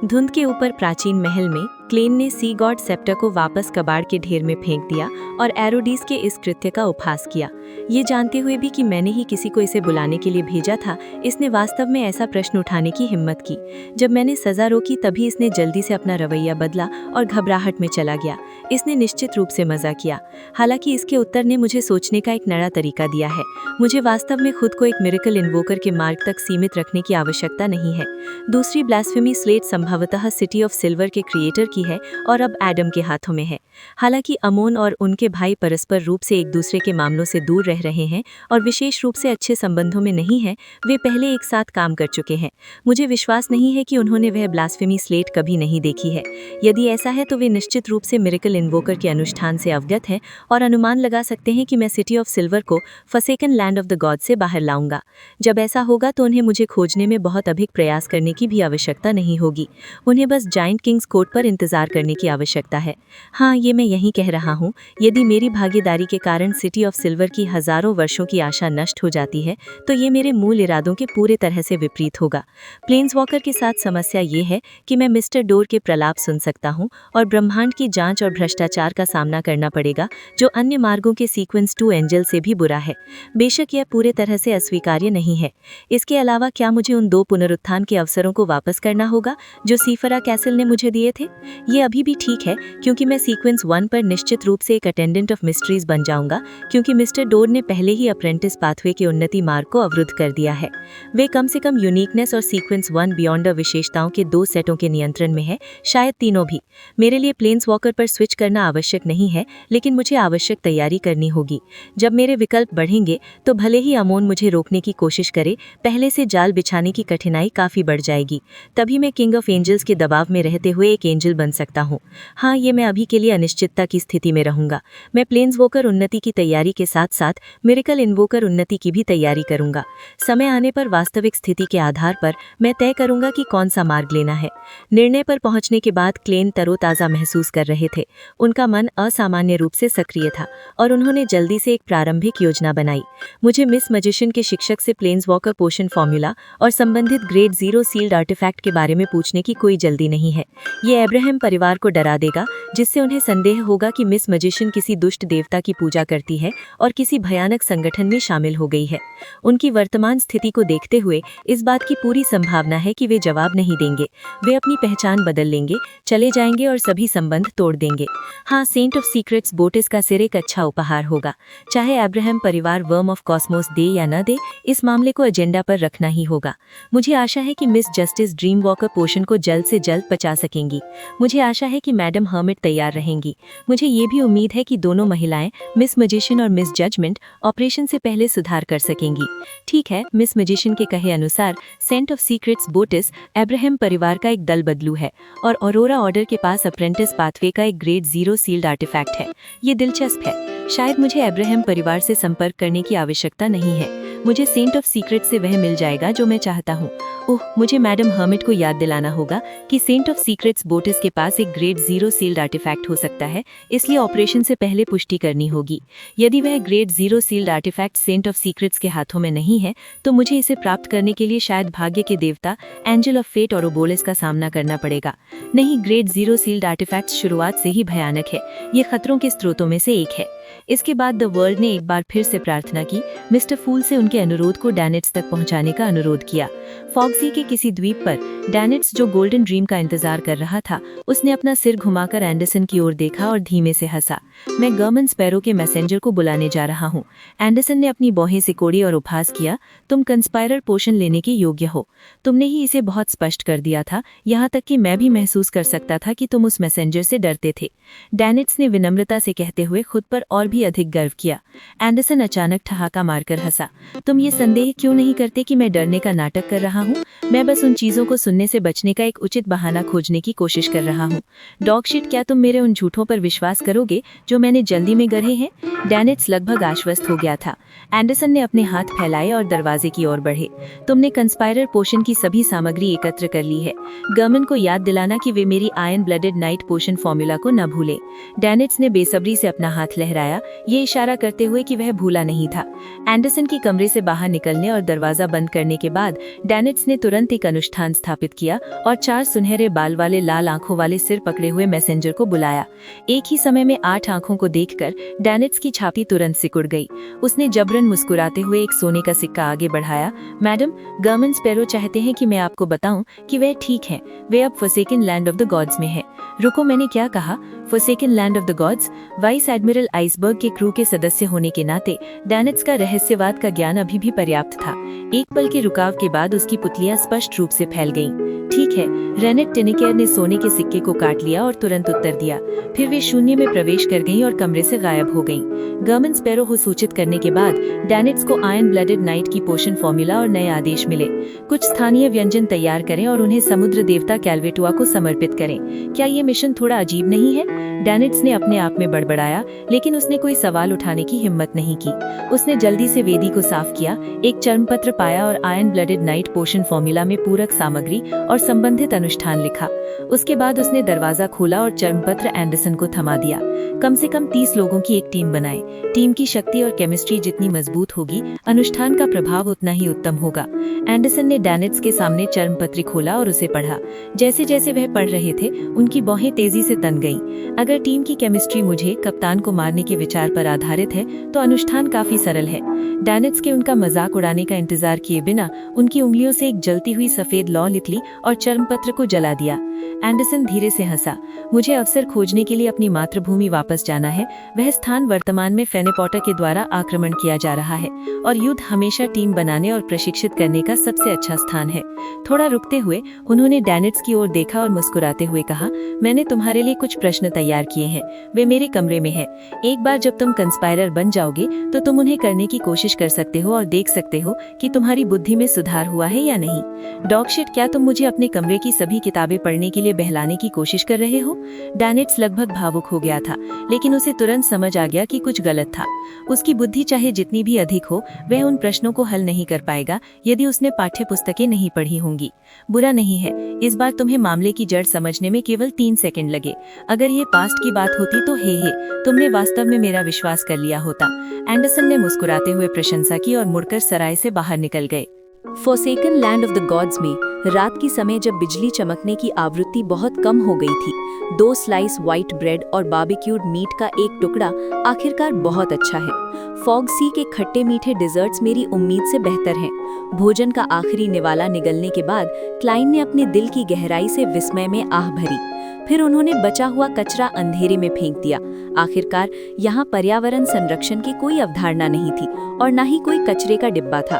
धुंध के ऊपर प्राचीन महल में क्लेन ने सी गॉड सेप्टर को वापस कबाड़ के ढेर में फेंक दिया और एरोडीस के इस कृत्य का उपहास किया। ये जानते हुए भी कि मैंने ही किसी को इसे बुलाने के लिए भेजा था, इसने वास्तव में ऐसा प्रश्न उठाने की हिम्मत की। जब मैंने सजा रोकी तभी इसने जल्दी से अपना रवैया बदला और घबराहट में चला गया। इसने निश्चित रूप से मजा किया। हालांकि इसके उत्तर ने मुझे सोचने का एक नया तरीका दिया है। मुझे वास्तव में खुद को एक मिरेकल इन्वोकर के मार्ग तक सीमित रखने की आवश्यकता नहीं है। दूसरी ब्लास्फेमी स्लेट संभवतः सिटी ऑफ सिल्वर के क्रिएटर की है और अब एडम के हाथों में है। हालांकि अमोन और उनके भाई परस्पर रूप से एक दूसरे के मामलों से दूर रह रहे हैं और विशेष रूप से अच्छे संबंधों में नहीं हैं, वे पहले एक साथ काम कर चुके हैं। मुझे विश्वास नहीं है कि उन्होंने वह ब्लास्फेमी स्लेट कभी नहीं देखी है। यदि ऐसा है तो वे निश्चित रूप से मिरेकल इन्वोकर के अनुष्ठान से अवगत हैं और अनुमान लगा सकते हैं कि मैं सिटी ऑफ सिल्वर को forsaken land of the God से बाहर लाऊंगा। जब ऐसा होगा तो उन्हें मुझे खोजने में बहुत अधिक प्रयास करने की भी आवश्यकता नहीं होगी। उन्हें बस जाइंट किंग्स कोर्ट पर इंतजार करने की आवश्यकता है। हाँ, ये मैं यही कह रहा हूँ। यदि मेरी भागीदारी के कारण सिटी ऑफ सिल्वर की हजारों वर्षों की आशा नष्ट हो जाती है तो ये मेरे मूल इरादों के पूरे तरह से विपरीत होगा। प्लेन्सवॉकर के साथ समस्या ये है कि मैं मिस्टर डोर के प्रलाप सुन सकता हूँ और ब्रह्मांड की जांच और भ्रष्टाचार का सामना करना पड़ेगा जो अन्य मार्गों के सीक्वेंस 2 एंजल से भी बुरा है। बेशक यह पूरे तरह से अस्वीकार्य नहीं है। इसके अलावा क्या मुझे उन 2 पुनरुत्थान के अवसरों को वापस करना होगा जो सीफरा कैसल ने मुझे दिए थे? ये अभी भी ठीक है क्योंकि मैं सीक्वेंस 1 पर निश्चित रूप से एक अटेंडेंट ऑफ मिस्ट्रीज बन जाऊंगा क्योंकि मिस्टर डोर ने पहले ही अप्रेंटिस पाथवे के उन्नति मार्ग को अवरुद्ध कर दिया है। वे कम से कम यूनिकनेस और सीक्वेंस 1 बियॉन्ड विशेषताओं के 2 सेटों के नियंत्रण में है, शायद तीनों भी। मेरे लिए प्लेन्सवॉकर पर स्विच करना आवश्यक नहीं है, लेकिन मुझे आवश्यक तैयारी करनी होगी। जब मेरे विकल्प बढ़ेंगे तो भले ही अमोन मुझे रोकने की कोशिश करे, पहले से जाल बिछाने की कठिनाई काफी बढ़ जाएगी। तभी मैं किंग ऑफ एंजल्स के दबाव में रहते हुए एक एंजल बन सकता हूँ। हाँ, ये मैं अभी के लिए अनिश्चितता की स्थिति में रहूंगा। मैं प्लेन्सवॉकर उन्नति की तैयारी के साथ साथ मिरेकल इन्वोकर उन्नति की भी तैयारी करूंगा। समय आने पर वास्तविक स्थिति के आधार पर मैं तय करूंगा कि कौन सा मार्ग लेना है। निर्णय पर पहुंचने के बाद क्लेन तरोताज़ा महसूस कर रहे थे। उनका मन असामान्य रूप से सक्रिय था और उन्होंने जल्दी से एक प्रारंभिक योजना बनाई। मुझे मिस मैजिशियन के शिक्षक से प्लेन्सवॉकर पोशन फॉर्मूला और संबंधित ग्रेड 0 सील्ड आर्टिफैक्ट के बारे में पूछने की कोई जल्दी नहीं है। ये अब्राहम परिवार को डरा देगा, जिससे उन्हें संदेह होगा कि मिस मैजिशियन किसी दुष्ट देवता की पूजा करती है और किसी भयानक संगठन में शामिल हो गई है। उनकी वर्तमान स्थिति को देखते हुए इस बात की पूरी संभावना है कि वे जवाब नहीं देंगे। वे अपनी पहचान बदल लेंगे, चले जाएंगे और सभी संबंध तोड़ देंगे। हाँ, सेंट ऑफ सीक्रेट्स बोटिस का सिर एक अच्छा उपहार होगा। चाहे अब्राहम परिवार वर्म ऑफ कॉस्मोस दे या न दे, इस मामले को एजेंडा पर रखना ही होगा। मुझे आशा है कि मिस जस्टिस ड्रीम वॉकर पोशन को जल्द से जल्द पचा सकेंगी। मुझे आशा है कि मैडम हर्मिट तैयार रहेंगी। मुझे ये भी उम्मीद है कि दोनों महिलाएं मिस मैजिशियन और मिस जजमेंट ऑपरेशन से पहले सुधार कर सकेंगी। ठीक है, मिस मैजिशियन के कहे अनुसार सेंट ऑफ सीक्रेट्स बोटिस अब्राहम परिवार का एक दल बदलू है और ऑरोरा ऑर्डर के पास अप्रेंटिस पाथवे का एक ग्रेड 0 सील्ड आर्टिफैक्ट है। ये दिलचस्प है। शायद मुझे अब्राहम परिवार से संपर्क करने की आवश्यकता नहीं है। मुझे सेंट ऑफ सीक्रेट से वह मिल जाएगा जो मैं चाहता हूँ। ओह, मुझे मैडम हर्मिट को याद दिलाना होगा कि सेंट ऑफ सीक्रेट्स बोटिस के पास एक ग्रेड 0 सील्ड आर्टिफैक्ट हो सकता है, इसलिए ऑपरेशन से पहले पुष्टि करनी होगी। यदि वह grade 0 sealed artifact saint of secrets के हाथों में नहीं है, तो मुझे इसे प्राप्त करने के लिए शायद भाग्य के देवता एंजल ऑफ फेट और ओबोलिस का सामना करना पड़ेगा। नहीं, ग्रेड 0 सील्ड आर्टिफैक्ट शुरुआत से ही भयानक है। ये खतरों के स्रोतों में से एक है। इसके बाद द वर्ल्ड ने एक बार फिर से प्रार्थना की। मिस्टर फूल से उनके अनुरोध को डैनेट्स तक पहुंचाने का अनुरोध किया। फॉक्सी के किसी द्वीप पर डैनेट्स, जो गोल्डन ड्रीम का इंतजार कर रहा था, उसने अपना सिर घुमाकर एंडरसन की ओर देखा और धीमे से हंसा। मैं गवर्नमेंट स्पैरो के मैसेंजर को बुलाने जा रहा हूँ। एंडरसन ने अपनी बाहें सिकोड़ी और उपहास किया। तुम कंस्पायरर पोशन लेने के योग्य हो। तुमने ही इसे बहुत स्पष्ट कर दिया था, यहाँ तक कि मैं भी महसूस कर सकता था कि तुम उस मैसेंजर से डरते थे। डैनेट्स ने विनम्रता से कहते हुए खुद पर और भी अधिक गर्व किया। एंडरसन अचानक ठहाका मारकर हंसा। तुम ये संदेह क्यों नहीं करते कि मैं डरने का नाटक कर रहा हूँ? मैं बस उन चीजों को सुनने से बचने का एक उचित बहाना खोजने की कोशिश कर रहा हूँ। डॉगशिट, क्या तुम मेरे उन झूठों पर विश्वास करोगे जो मैंने जल्दी में गढ़े हैं? डैनेट्स लगभग आश्वस्त हो गया था। एंडरसन ने अपने हाथ फैलाए और दरवाजे की ओर बढ़े। तुमने कंस्पायरर पोशन की सभी सामग्री एकत्र कर ली है। गवर्नमेंट को याद दिलाना कि वे मेरी आयरन ब्लडेड नाइट पोशन फॉर्मूला को न भूले। डैनेट्स ने बेसब्री से अपना हाथ लहराया, ये इशारा करते हुए कि वह भूला नहीं था। एंडरसन की कमरे से बाहर निकलने और दरवाजा बंद करने के बाद डैनेट्स ने तुरंत एक अनुष्ठान स्थापित किया और 4 सुनहरे बाल वाले लाल आंखों वाले सिर पकड़े हुए मैसेंजर को बुलाया। एक ही समय में 8 आंखों को देखकर डैनेट्स की छाती तुरंत सिकुड़ गई। उसने जबरन मुस्कुराते हुए एक सोने का सिक्का आगे बढ़ाया। मैडम, गवर्नमेंट स्पैरो चाहते हैं कि मैं आपको बताऊं कि वे ठीक हैं। वे अब forsaken land of the gods में हैं। रुको, मैंने क्या कहा? Forsaken land of the God's? Vice admiral iceberg के क्रू के सदस्य होने के नाते डैनेट्स का रहस्यवाद का ज्ञान अभी भी पर्याप्त था। एक पल के रुकाव के बाद उसकी पुतलियां स्पष्ट रूप से फैल गईं। ठीक है, रेनेट टेनिकेयर ने सोने के सिक्के को काट लिया और तुरंत उत्तर दिया। फिर वे शून्य में प्रवेश कर गईं और कमरे से गायब हो गईं। गवर्नमेंट स्पैरो को सूचित करने के बाद डैनेट्स को आयरन ब्लडेड नाइट की पोशन फॉर्मूला और नए आदेश मिले। कुछ स्थानीय व्यंजन तैयार करें और उन्हें समुद्र देवता कैल्वेटुआ को समर्पित करें। क्या ये मिशन थोड़ा अजीब नहीं है? डैनेट्स ने अपने आप में बड़बड़ाया, लेकिन उसने कोई सवाल उठाने की हिम्मत नहीं की। उसने जल्दी से वेदी को साफ किया, एक चर्मपत्र पाया और आयरन ब्लडेड नाइट पोशन फॉर्मूला में पूरक सामग्री और संबंधित अनुष्ठान लिखा। उसके बाद उसने दरवाजा खोला और चर्मपत्र एंडरसन को थमा दिया। कम से कम 30 लोगों की एक टीम बनाए। टीम की शक्ति और केमिस्ट्री जितनी मजबूत होगी, अनुष्ठान का प्रभाव उतना ही उत्तम होगा। एंडरसन ने डैनेट्स के सामने चर्मपत्र खोला और उसे पढ़ा। जैसे जैसे वह पढ़ रहे थे, उनकी बाहें तेजी से तन गईं। अगर टीम की केमिस्ट्री मुझे, कप्तान को मारने के विचार पर आधारित है, तो अनुष्ठान काफी सरल है। डैनेट्स के उनका मजाक उड़ाने का इंतजार किए बिना उनकी उंगलियों से एक जलती हुई सफेद लौ लिख ली और चर्मपत्र को जला दिया। एंडरसन धीरे से हंसा। मुझे अवसर खोजने के लिए अपनी मातृभूमि वापस जाना है। वह स्थान वर्तमान में फेनेपोटा के द्वारा आक्रमण किया जा रहा है और युद्ध हमेशा टीम बनाने और प्रशिक्षित करने का सबसे अच्छा स्थान है। थोड़ा रुकते हुए उन्होंने डैनेट्स की ओर देखा और मुस्कुराते हुए कहा, मैंने तुम्हारे लिए कुछ प्रश्न तैयार किए हैं। वे मेरे कमरे में हैं। एक बार जब तुम कंस्पायरर बन जाओगे तो तुम उन्हें करने की कोशिश कर सकते हो और देख सकते हो कि तुम्हारी बुद्धि में सुधार हुआ है या नहीं। डॉगशिट, क्या तुम मुझे अपने कमरे की सभी किताबें पढ़ने के लिए बहलाने की कोशिश कर रहे हो? डैनिट्स लगभग भावुक हो गया था, लेकिन उसे तुरंत समझ आ गया कि कुछ गलत था। उसकी बुद्धि चाहे जितनी भी अधिक हो, वह उन प्रश्नों को हल नहीं कर पाएगा यदि उसने पाठ्य पुस्तकें नहीं पढ़ी होंगी। बुरा नहीं है, इस बार तुम्हें मामले की जड़ समझने में केवल 3 सेकंड लगे। अगर ये पास्ट की बात होती तो हे तुमने वास्तव में मेरा विश्वास कर लिया होता। एंडरसन ने मुस्कुराते हुए प्रशंसा की और मुड़कर सराय से बाहर निकल गए। फोर्सेकन लैंड ऑफ द गॉड्स में रात की समय जब बिजली चमकने की आवृत्ति बहुत कम हो गई थी, 2 स्लाइस व्हाइट ब्रेड और बारबेक्यूड मीट का एक टुकड़ा आखिरकार बहुत अच्छा है। फॉग सी के खट्टे मीठे डिजर्ट्स मेरी उम्मीद से बेहतर हैं। भोजन का आखिरी निवाला निगलने के बाद क्लाइन ने अपने दिल की गहराई से विस्मय में आह भरी। फिर उन्होंने बचा हुआ कचरा अंधेरे में फेंक दिया। आखिरकार यहाँ पर्यावरण संरक्षण की कोई अवधारणा नहीं थी और न ही कोई कचरे का डिब्बा था।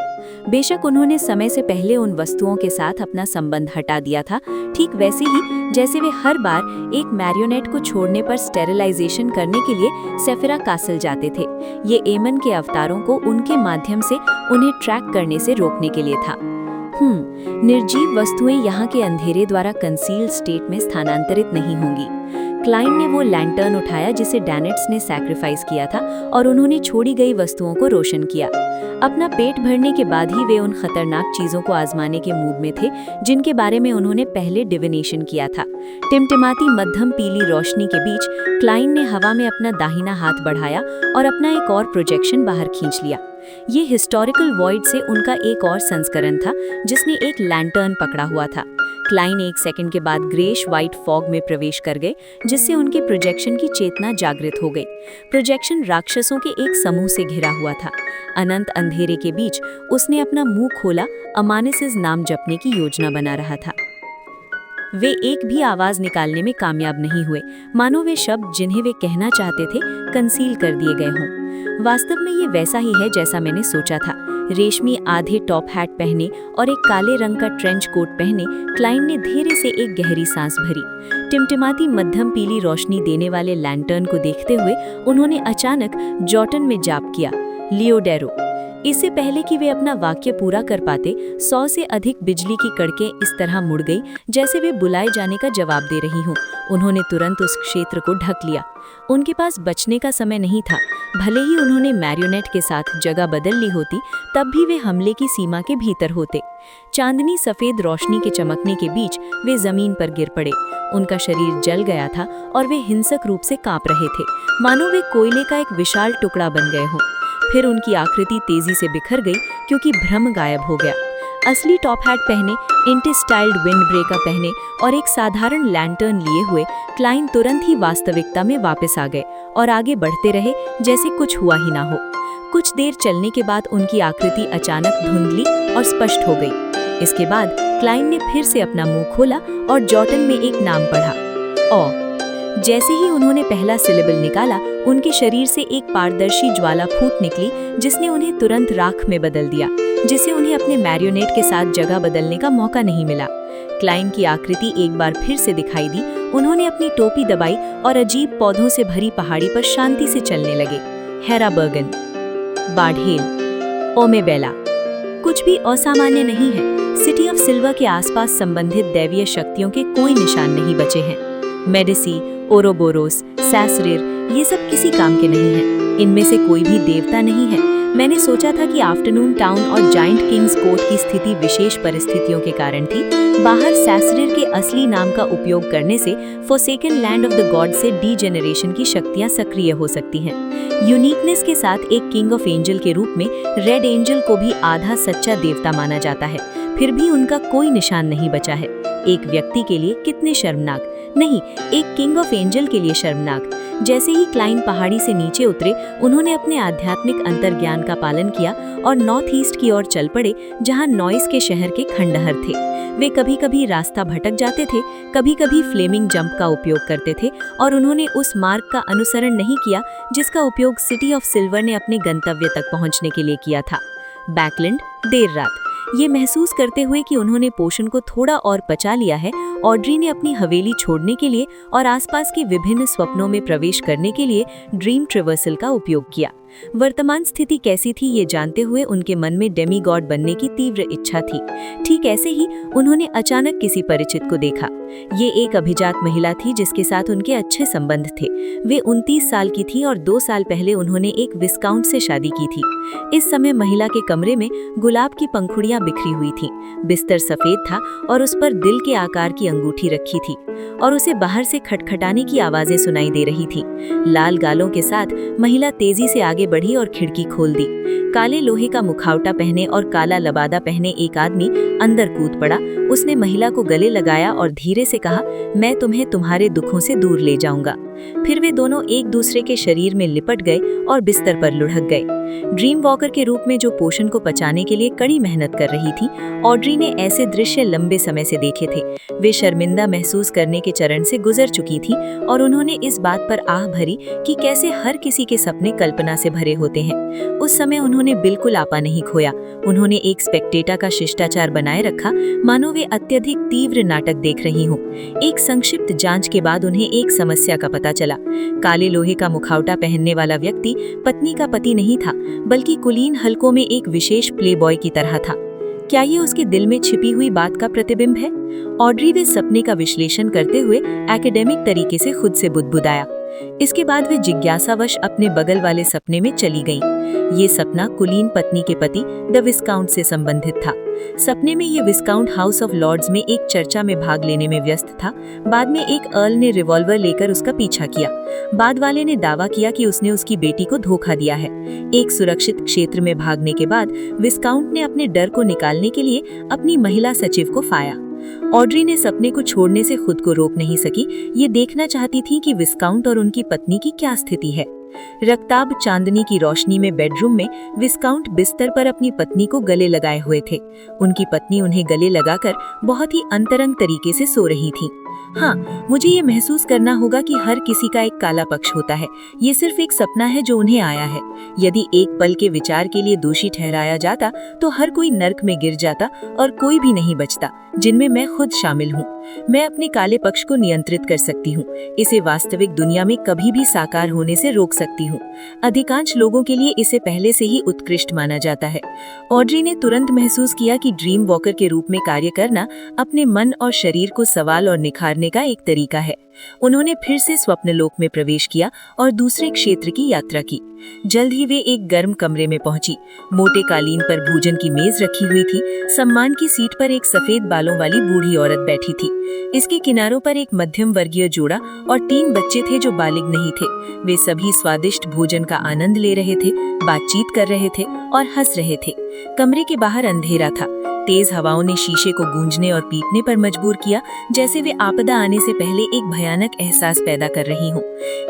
बेशक उन्होंने समय से पहले उन वस्तुओं के साथ अपना संबंध हटा दिया था, ठीक वैसे ही जैसे वे हर बार एक मैरियोनेट को छोड़ने पर स्टेरिलाइजेशन करने के लिए सेफिरा कासल जाते थे। ये एमन के अवतारों को उनके माध्यम से उन्हें ट्रैक करने से रोकने के लिए था। निर्जीव वस्तुएं यहाँ के अंधेरे द्वारा कंसील्ड स्टेट में स्थानांतरित नहीं होंगी। क्लाइन ने वो लैंटर्न उठाया जिसे डैनिट्स ने सैक्रिफाइस किया था और उन्होंने छोड़ी गई वस्तुओं को रोशन किया। अपना पेट भरने के बाद ही वे उन खतरनाक चीजों को आजमाने के मूड में थे जिनके बारे में उन्होंने पहले डिविनेशन किया था। टिमटिमाती मध्यम पीली रोशनी के बीच क्लाइन ने हवा में अपना दाहिना हाथ बढ़ाया और अपना एक और प्रोजेक्शन बाहर खींच लिया। ये हिस्टोरिकल वॉइड से उनका एक और संस्करण था जिसने एक लैंटर्न पकड़ा हुआ था। क्लाइन 1 सेकंड के बाद ग्रेश व्हाइट फॉग में प्रवेश कर गए, जिससे उनके प्रोजेक्शन की चेतना जागृत हो गई। प्रोजेक्शन राक्षसों के एक समूह से घिरा हुआ था। अनंत अंधेरे के बीच उसने अपना मुंह खोला, अमानिसिस नाम जपने की योजना बना रहा था। वे एक भी आवाज निकालने में कामयाब नहीं हुए, मानो वे शब्द जिन्हें वे कहना चाहते थे कंसील कर दिए गए हों। वास्तव में ये वैसा ही है जैसा मैंने सोचा था। रेशमी आधे टॉप हैट पहने और एक काले रंग का ट्रेंच कोट पहने क्लाइन ने धीरे से एक गहरी सांस भरी। टिमटिमाती मध्यम पीली रोशनी देने वाले लैंटर्न को देखते हुए उन्होंने अचानक जॉर्टन में जाप किया, लियोडेरो। इससे पहले कि वे अपना वाक्य पूरा कर पाते, 100 से अधिक बिजली की कड़कें इस तरह मुड़ गई जैसे वे बुलाए जाने का जवाब दे रही हों। उन्होंने तुरंत उस क्षेत्र को ढक लिया। उनके पास बचने का समय नहीं था। भले ही उन्होंने मैरियोनेट के साथ जगह बदल ली होती, तब भी वे हमले की सीमा के भीतर होते। चांदनी सफेद रोशनी के चमकने के बीच वे जमीन पर गिर पड़े। उनका शरीर जल गया था और वे हिंसक रूप से कांप रहे थे, मानो वे कोयले का एक विशाल टुकड़ा बन गए हों। फिर उनकी आकृति तेजी से बिखर गई क्योंकि भ्रम गायब हो गया। असली टॉप हैट पहने, इंटी स्टाइल्ड विंड ब्रेकर पहने और एक साधारण लैंटर्न लिए हुए क्लाइन तुरंत ही वास्तविकता में वापस आ गए और आगे बढ़ते रहे जैसे कुछ हुआ ही ना हो। कुछ देर चलने के बाद उनकी आकृति अचानक धुंधली और स्पष्ट हो गई। इसके बाद क्लाइन ने फिर से अपना मुंह खोला और जॉर्टन में एक नाम पढ़ा, ओ। जैसे ही उन्होंने पहला सिलेबल निकाला, उनके शरीर से एक पारदर्शी ज्वाला फूट निकली जिसने उन्हें तुरंत राख में बदल दिया, जिससे उन्हें अपने मैरियोनेट के साथ जगह बदलने का मौका नहीं मिला। क्लाइन की आकृति एक बार फिर से दिखाई दी। उन्होंने अपनी टोपी दबाई और अजीब पौधों से भरी पहाड़ी पर शांति से चलने लगे। हेराबर्गन, बाढ़ेल, ओमेबेला। कुछ भी असामान्य नहीं है। सिटी ऑफ सिल्वर के आसपास संबंधित दैवीय शक्तियों के कोई निशान नहीं बचे हैं। मेडिसी, ओरोबोरोस, सैसरिर, ये सब किसी काम के नहीं हैं। इनमें से कोई भी देवता नहीं है। मैंने सोचा था कि आफ्टरनून टाउन और जाइंट किंग्स कोर्ट की स्थिति विशेष परिस्थितियों के कारण थी। बाहर सैसरिर के असली नाम का उपयोग करने से फोर्सेकन लैंड ऑफ द गॉड से डीजेनरेशन की शक्तियां सक्रिय हो सकती हैं। यूनिकनेस के साथ एक किंग ऑफ एंजल के रूप में रेड एंजल को भी आधा सच्चा देवता माना जाता है। फिर भी उनका कोई निशान नहीं बचा है। एक व्यक्ति के लिए कितने शर्मनाक, नहीं, एक किंग ऑफ एंजल के लिए शर्मनाक। जैसे ही क्लाइन पहाड़ी से नीचे उतरे, उन्होंने अपने आध्यात्मिक अंतर्ज्ञान का पालन किया और नॉर्थ ईस्ट की ओर चल पड़े, जहां नॉइस के शहर के खंडहर थे। वे कभी कभी रास्ता भटक जाते थे, कभी कभी फ्लेमिंग जंप का उपयोग करते थे और उन्होंने उस मार्ग का अनुसरण नहीं किया जिसका उपयोग सिटी ऑफ सिल्वर ने अपने गंतव्य तक पहुंचने के लिए किया था। बैकलैंड, देर रात। ये महसूस करते हुए कि उन्होंने पोषण को थोड़ा और पचा लिया है ऑड्री ने अपनी हवेली छोड़ने के लिए और आसपास के विभिन्न स्वप्नों में प्रवेश करने के लिए ड्रीम ट्रिवर्सल का उपयोग किया। वर्तमान स्थिति कैसी थी ये जानते हुए उनके मन में डेमीगॉड बनने की तीव्र इच्छा थी। ठीक ऐसे ही उन्होंने अचानक किसी परिचित को देखा। ये एक अभिजात महिला थी जिसके साथ उनके अच्छे संबंध थे। वे 29 साल की थी और 2 साल पहले उन्होंने एक विस्काउंट से शादी की थी। इस समय महिला के कमरे में गुलाब की पंखुड़ियां बिखरी हुई थीं। बिस्तर सफेद था और उस पर दिल के आकार की अंगूठी रखी थी और उसे बाहर से खटखटाने की आवाजें सुनाई दे रही थीं। लाल गालों के साथ महिला तेजी से आगे बढ़ी और खिड़की खोल दी। काले लोहे का मुखौटा पहने और काला लबादा पहने एक आदमी अंदर कूद पड़ा। उसने महिला को गले लगाया और धीरे से कहा, मैं तुम्हें तुम्हारे दुखों से दूर ले जाऊंगा। फिर वे दोनों एक दूसरे के शरीर में लिपट गए और बिस्तर पर लुढ़क गए। ड्रीम वॉकर के रूप में जो पोषण को पचाने के लिए कड़ी मेहनत कर रही थी, ऑड्री ने ऐसे दृश्य लंबे समय से देखे थे। वे शर्मिंदा महसूस करने के चरण से गुजर चुकी थी और उन्होंने इस बात पर आह भरी कि कैसे हर किसी के सपने कल्पना से भरे होते हैं। उस समय उन्होंने बिल्कुल आपा नहीं खोया। उन्होंने एक स्पेक्टेटर का शिष्टाचार बनाए रखा, मानो वे अत्यधिक तीव्र नाटक देख रही हों। एक संक्षिप्त जांच के बाद उन्हें एक समस्या का पता चला। काले लोहे का मुखौटा पहनने वाला व्यक्ति पत्नी का पति नहीं था, बल्कि कुलीन हलकों में एक विशेष प्लेबॉय की तरह था। क्या ये उसके दिल में छिपी हुई बात का प्रतिबिंब है? ऑड्री वे सपने का विश्लेषण करते हुए एकेडमिक तरीके से खुद से बुदबुदाया। इसके बाद वे जिज्ञासावश अपने बगल वाले सपने में चली गईं। ये सपना कुलीन पत्नी के पति द विस्काउंट से संबंधित था। सपने में ये विस्काउंट हाउस ऑफ लॉर्ड्स में एक चर्चा में भाग लेने में व्यस्त था। बाद में एक अर्ल ने रिवॉल्वर लेकर उसका पीछा किया। बाद वाले ने दावा किया कि उसने उसकी बेटी को धोखा दिया है। एक सुरक्षित क्षेत्र में भागने के बाद विस्काउंट ने अपने डर को निकालने के लिए अपनी महिला सचिव को फाया। ऑड्री ने सपने को छोड़ने से खुद को रोक नहीं सकी। ये देखना चाहती थी कि विस्काउंट और उनकी पत्नी की क्या स्थिति है। रक्ताब चांदनी की रोशनी में बेडरूम में विस्काउंट बिस्तर पर अपनी पत्नी को गले लगाए हुए थे। उनकी पत्नी उन्हें गले लगाकर बहुत ही अंतरंग तरीके से सो रही थी। हाँ, मुझे ये महसूस करना होगा कि हर किसी का एक काला पक्ष होता है। ये सिर्फ एक सपना है जो उन्हें आया है। यदि एक पल के विचार के लिए दोषी ठहराया जाता तो हर कोई नर्क में गिर जाता और कोई भी नहीं बचता, जिनमें मैं खुद शामिल हूँ। मैं अपने काले पक्ष को नियंत्रित कर सकती हूँ। इसे वास्तविक दुनिया में कभी भी साकार होने से रोक सकती हूँ। अधिकांश लोगों के लिए इसे पहले से ही उत्कृष्ट माना जाता है। ऑड्री ने तुरंत महसूस किया कि ड्रीम वॉकर के रूप में कार्य करना अपने मन और शरीर को सवाल और निखारने का एक तरीका है। उन्होंने फिर से स्वप्नलोक में प्रवेश किया और दूसरे क्षेत्र की यात्रा की। जल्द ही वे एक गर्म कमरे में पहुंची। मोटे कालीन पर भोजन की मेज रखी हुई थी। सम्मान की सीट पर एक सफेद बालों वाली बूढ़ी औरत बैठी थी। इसके किनारों पर एक मध्यम वर्गीय जोड़ा और 3 बच्चे थे जो बालिग नहीं थे। वे सभी स्वादिष्ट भोजन का आनंद ले रहे थे, बातचीत कर रहे थे और हंस रहे थे। कमरे के बाहर अंधेरा था। तेज हवाओं ने शीशे को गूंजने और पीटने पर मजबूर किया, जैसे वे आपदा आने से पहले एक भयानक एहसास पैदा कर रही हों।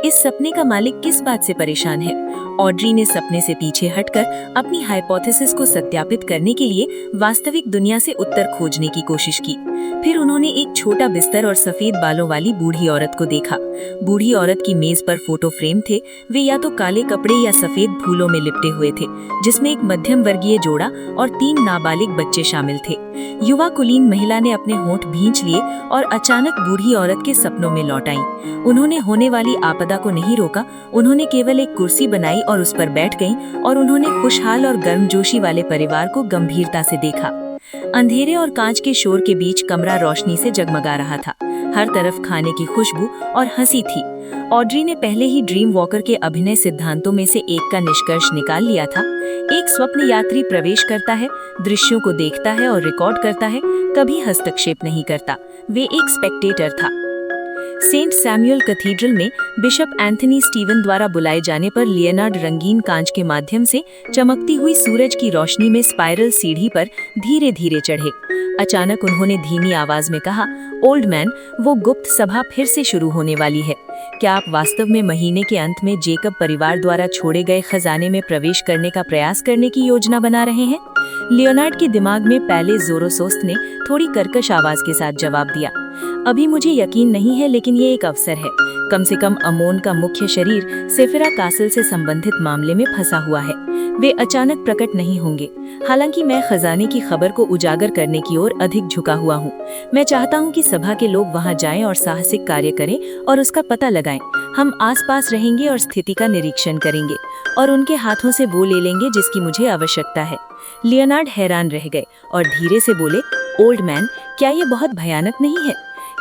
इस सपने का मालिक किस बात से परेशान है? ऑड्री ने सपने से पीछे हटकर अपनी हाइपोथेसिस को सत्यापित करने के लिए वास्तविक दुनिया से उत्तर खोजने की कोशिश की। फिर उन्होंने एक छोटा बिस्तर और सफेद बालों वाली बूढ़ी औरत को देखा। बूढ़ी औरत की मेज पर फोटो फ्रेम थे। वे या तो काले कपड़े या सफेद फूलों में लिपटे हुए थे, जिसमें एक मध्यम वर्गीय जोड़ा और 3 नाबालिग बच्चे शामिल थे। युवा कुलीन महिला ने अपने होंठ भींच लिए और अचानक बूढ़ी औरत के सपनों में लौट आईं। उन्होंने होने वाली आपदा को नहीं रोका। उन्होंने केवल एक कुर्सी बनाई और उस पर बैठ गईं और उन्होंने खुशहाल और गर्मजोशी वाले परिवार को गंभीरता से देखा। अंधेरे और कांच के शोर के बीच कमरा रोशनी से जगमगा रहा था। हर तरफ खाने की खुशबू और हंसी थी। ऑड्री ने पहले ही ड्रीम वॉकर के अभिनय सिद्धांतों में से एक का निष्कर्ष निकाल लिया था। एक स्वप्न यात्री प्रवेश करता है, दृश्यों को देखता है और रिकॉर्ड करता है, कभी हस्तक्षेप नहीं करता। वे एक स्पेक्टेटर था। सेंट सैमुअल कैथेड्रल में बिशप एंथनी स्टीवन द्वारा बुलाए जाने पर लियोनार्ड रंगीन कांच के माध्यम से चमकती हुई सूरज की रोशनी में स्पाइरल सीढ़ी पर धीरे धीरे चढ़े। अचानक उन्होंने धीमी आवाज में कहा, ओल्ड मैन, वो गुप्त सभा फिर से शुरू होने वाली है। क्या आप वास्तव में महीने के अंत में जेकब परिवार द्वारा छोड़े गए खजाने में प्रवेश करने का प्रयास करने की योजना बना रहे हैं? लियोनार्ड के दिमाग में पहले जोरोसोस्त ने थोड़ी कर्कश आवाज के साथ जवाब दिया, अभी मुझे यकीन नहीं है, लेकिन ये एक अवसर है। कम से कम अमोन का मुख्य शरीर सेफिरा कासल से संबंधित मामले में फंसा हुआ है। वे अचानक प्रकट नहीं होंगे। हालांकि मैं खजाने की खबर को उजागर करने की ओर अधिक झुका हुआ हूँ। मैं चाहता हूँ कि सभा के लोग वहाँ जाएं और साहसिक कार्य करें और उसका पता लगाएं। हम आसपास रहेंगे और स्थिति का निरीक्षण करेंगे और उनके हाथों से वो ले लेंगे जिसकी मुझे आवश्यकता है। लियोनार्ड हैरान रह गए और धीरे से बोले, ओल्ड मैन, क्या ये बहुत भयानक नहीं है?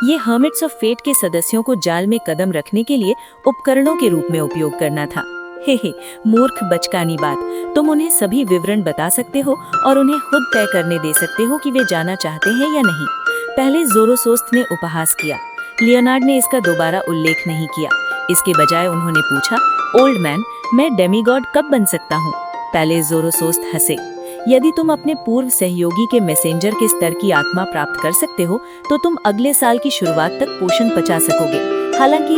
ये हर्मिट्स ऑफ फेट के सदस्यों को जाल में कदम रखने के लिए उपकरणों के रूप में उपयोग करना था। हे मूर्ख बचकानी बात। तुम उन्हें सभी विवरण बता सकते हो और उन्हें खुद तय करने दे सकते हो कि वे जाना चाहते हैं या नहीं। पहले ज़ोरोसोस्त ने उपहास किया। लियोनार्ड ने इसका दोबारा उल्लेख नहीं किया। इसके बजाय उन्होंने पूछा, ओल्ड मैन, मैं डेमीगॉड कब बन सकता हूँ? पहले ज़ोरोसोस्त हंसे। यदि तुम अपने पूर्व सहयोगी के मैसेंजर के स्तर की आत्मा प्राप्त कर सकते हो तो तुम अगले साल की शुरुआत तक पोषण पचा सकोगे। हालांकि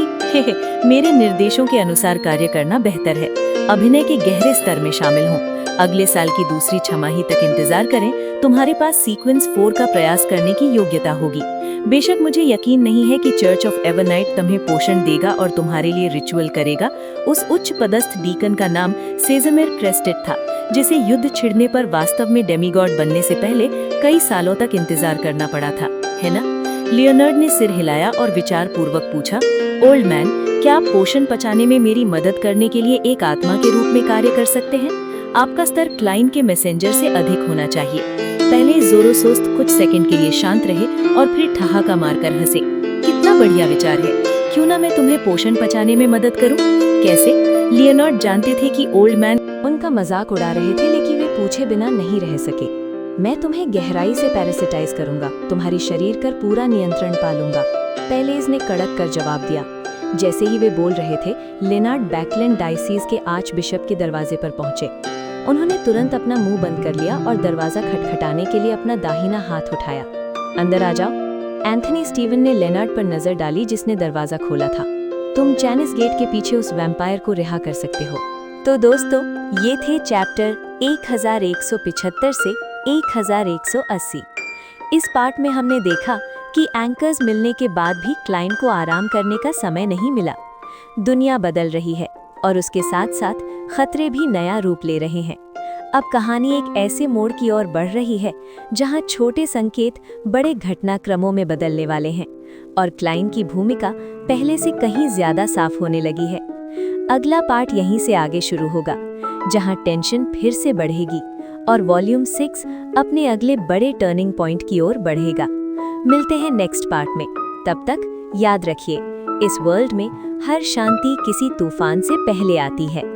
मेरे निर्देशों के अनुसार कार्य करना बेहतर है। अभिनय के गहरे स्तर में शामिल हों। अगले साल की दूसरी छमाही तक इंतजार करें। तुम्हारे पास सीक्वेंस 4 का प्रयास करने की योग्यता होगी। बेशक मुझे यकीन नहीं है कि चर्च ऑफ एवरनाइट तुम्हें पोषण देगा और तुम्हारे लिए रिचुअल करेगा। उस उच्च पदस्थ डीकन का नाम सेजमिर क्रेस्टेड था, जिसे युद्ध छिड़ने पर वास्तव में डेमीगॉड बनने से पहले कई सालों तक इंतजार करना पड़ा था, है ना? लियोनार्ड ने सिर हिलाया और विचार पूर्वक पूछा, ओल्ड मैन, क्या आप पोषण पचाने में मेरी मदद करने के लिए एक आत्मा के रूप में कार्य कर सकते हैं? आपका स्तर क्लाइन के मैसेंजर से अधिक होना चाहिए। पहले ज़ोरोसोस्त कुछ सेकंड के लिए शांत रहे और फिर ठहाका मारकर हंसे। कितना बढ़िया विचार है। क्यों ना मैं तुम्हें पोषण पचाने में मदद करूं? कैसे? लियोनार्ड जानते थे कि ओल्ड मैन उनका मजाक उड़ा रहे थे, लेकिन वे पूछे बिना नहीं रह सके। मैं तुम्हें गहराई से पैरासिटाइज करूंगा, तुम्हारी शरीर पर पूरा नियंत्रण पालूंगा। पहले इसने कड़क कर जवाब दिया। जैसे ही वे बोल रहे थे, लियोनार्ड बैकलैंड डायसीज के आर्च बिशप के दरवाजे पर पहुंचे। उन्होंने तुरंत अपना मुंह बंद कर लिया और दरवाजा खटखटाने के लिए अपना दाहिना हाथ उठाया। अंदर आ जाओ। एंथनी स्टीवन ने लियोनार्ड पर नजर डाली, जिसने दरवाजा खोला था। तुम चैनिस गेट के पीछे उस वैम्पायर को रिहा कर सकते हो। तो दोस्तों, ये थे चैप्टर 1175 से 1180। इस पार्ट में हमने देखा कि एंकर्स मिलने के बाद भी क्लाइन को आराम करने का समय नहीं मिला। दुनिया बदल रही है और उसके साथ साथ खतरे भी नया रूप ले रहे हैं। अब कहानी एक ऐसे मोड़ की ओर बढ़ रही है जहां छोटे संकेत बड़े घटनाक्रमों में बदलने वाले हैं और क्लाइन की भूमिका पहले से कहीं ज्यादा साफ होने लगी है। अगला पार्ट यहीं से आगे शुरू होगा, जहां टेंशन फिर से बढ़ेगी और वॉल्यूम 6 अपने अगले बड़े टर्निंग पॉइंट की ओर बढ़ेगा। मिलते हैं नेक्स्ट पार्ट में। तब तक याद रखिए, इस वर्ल्ड में हर शांति किसी तूफान से पहले आती है।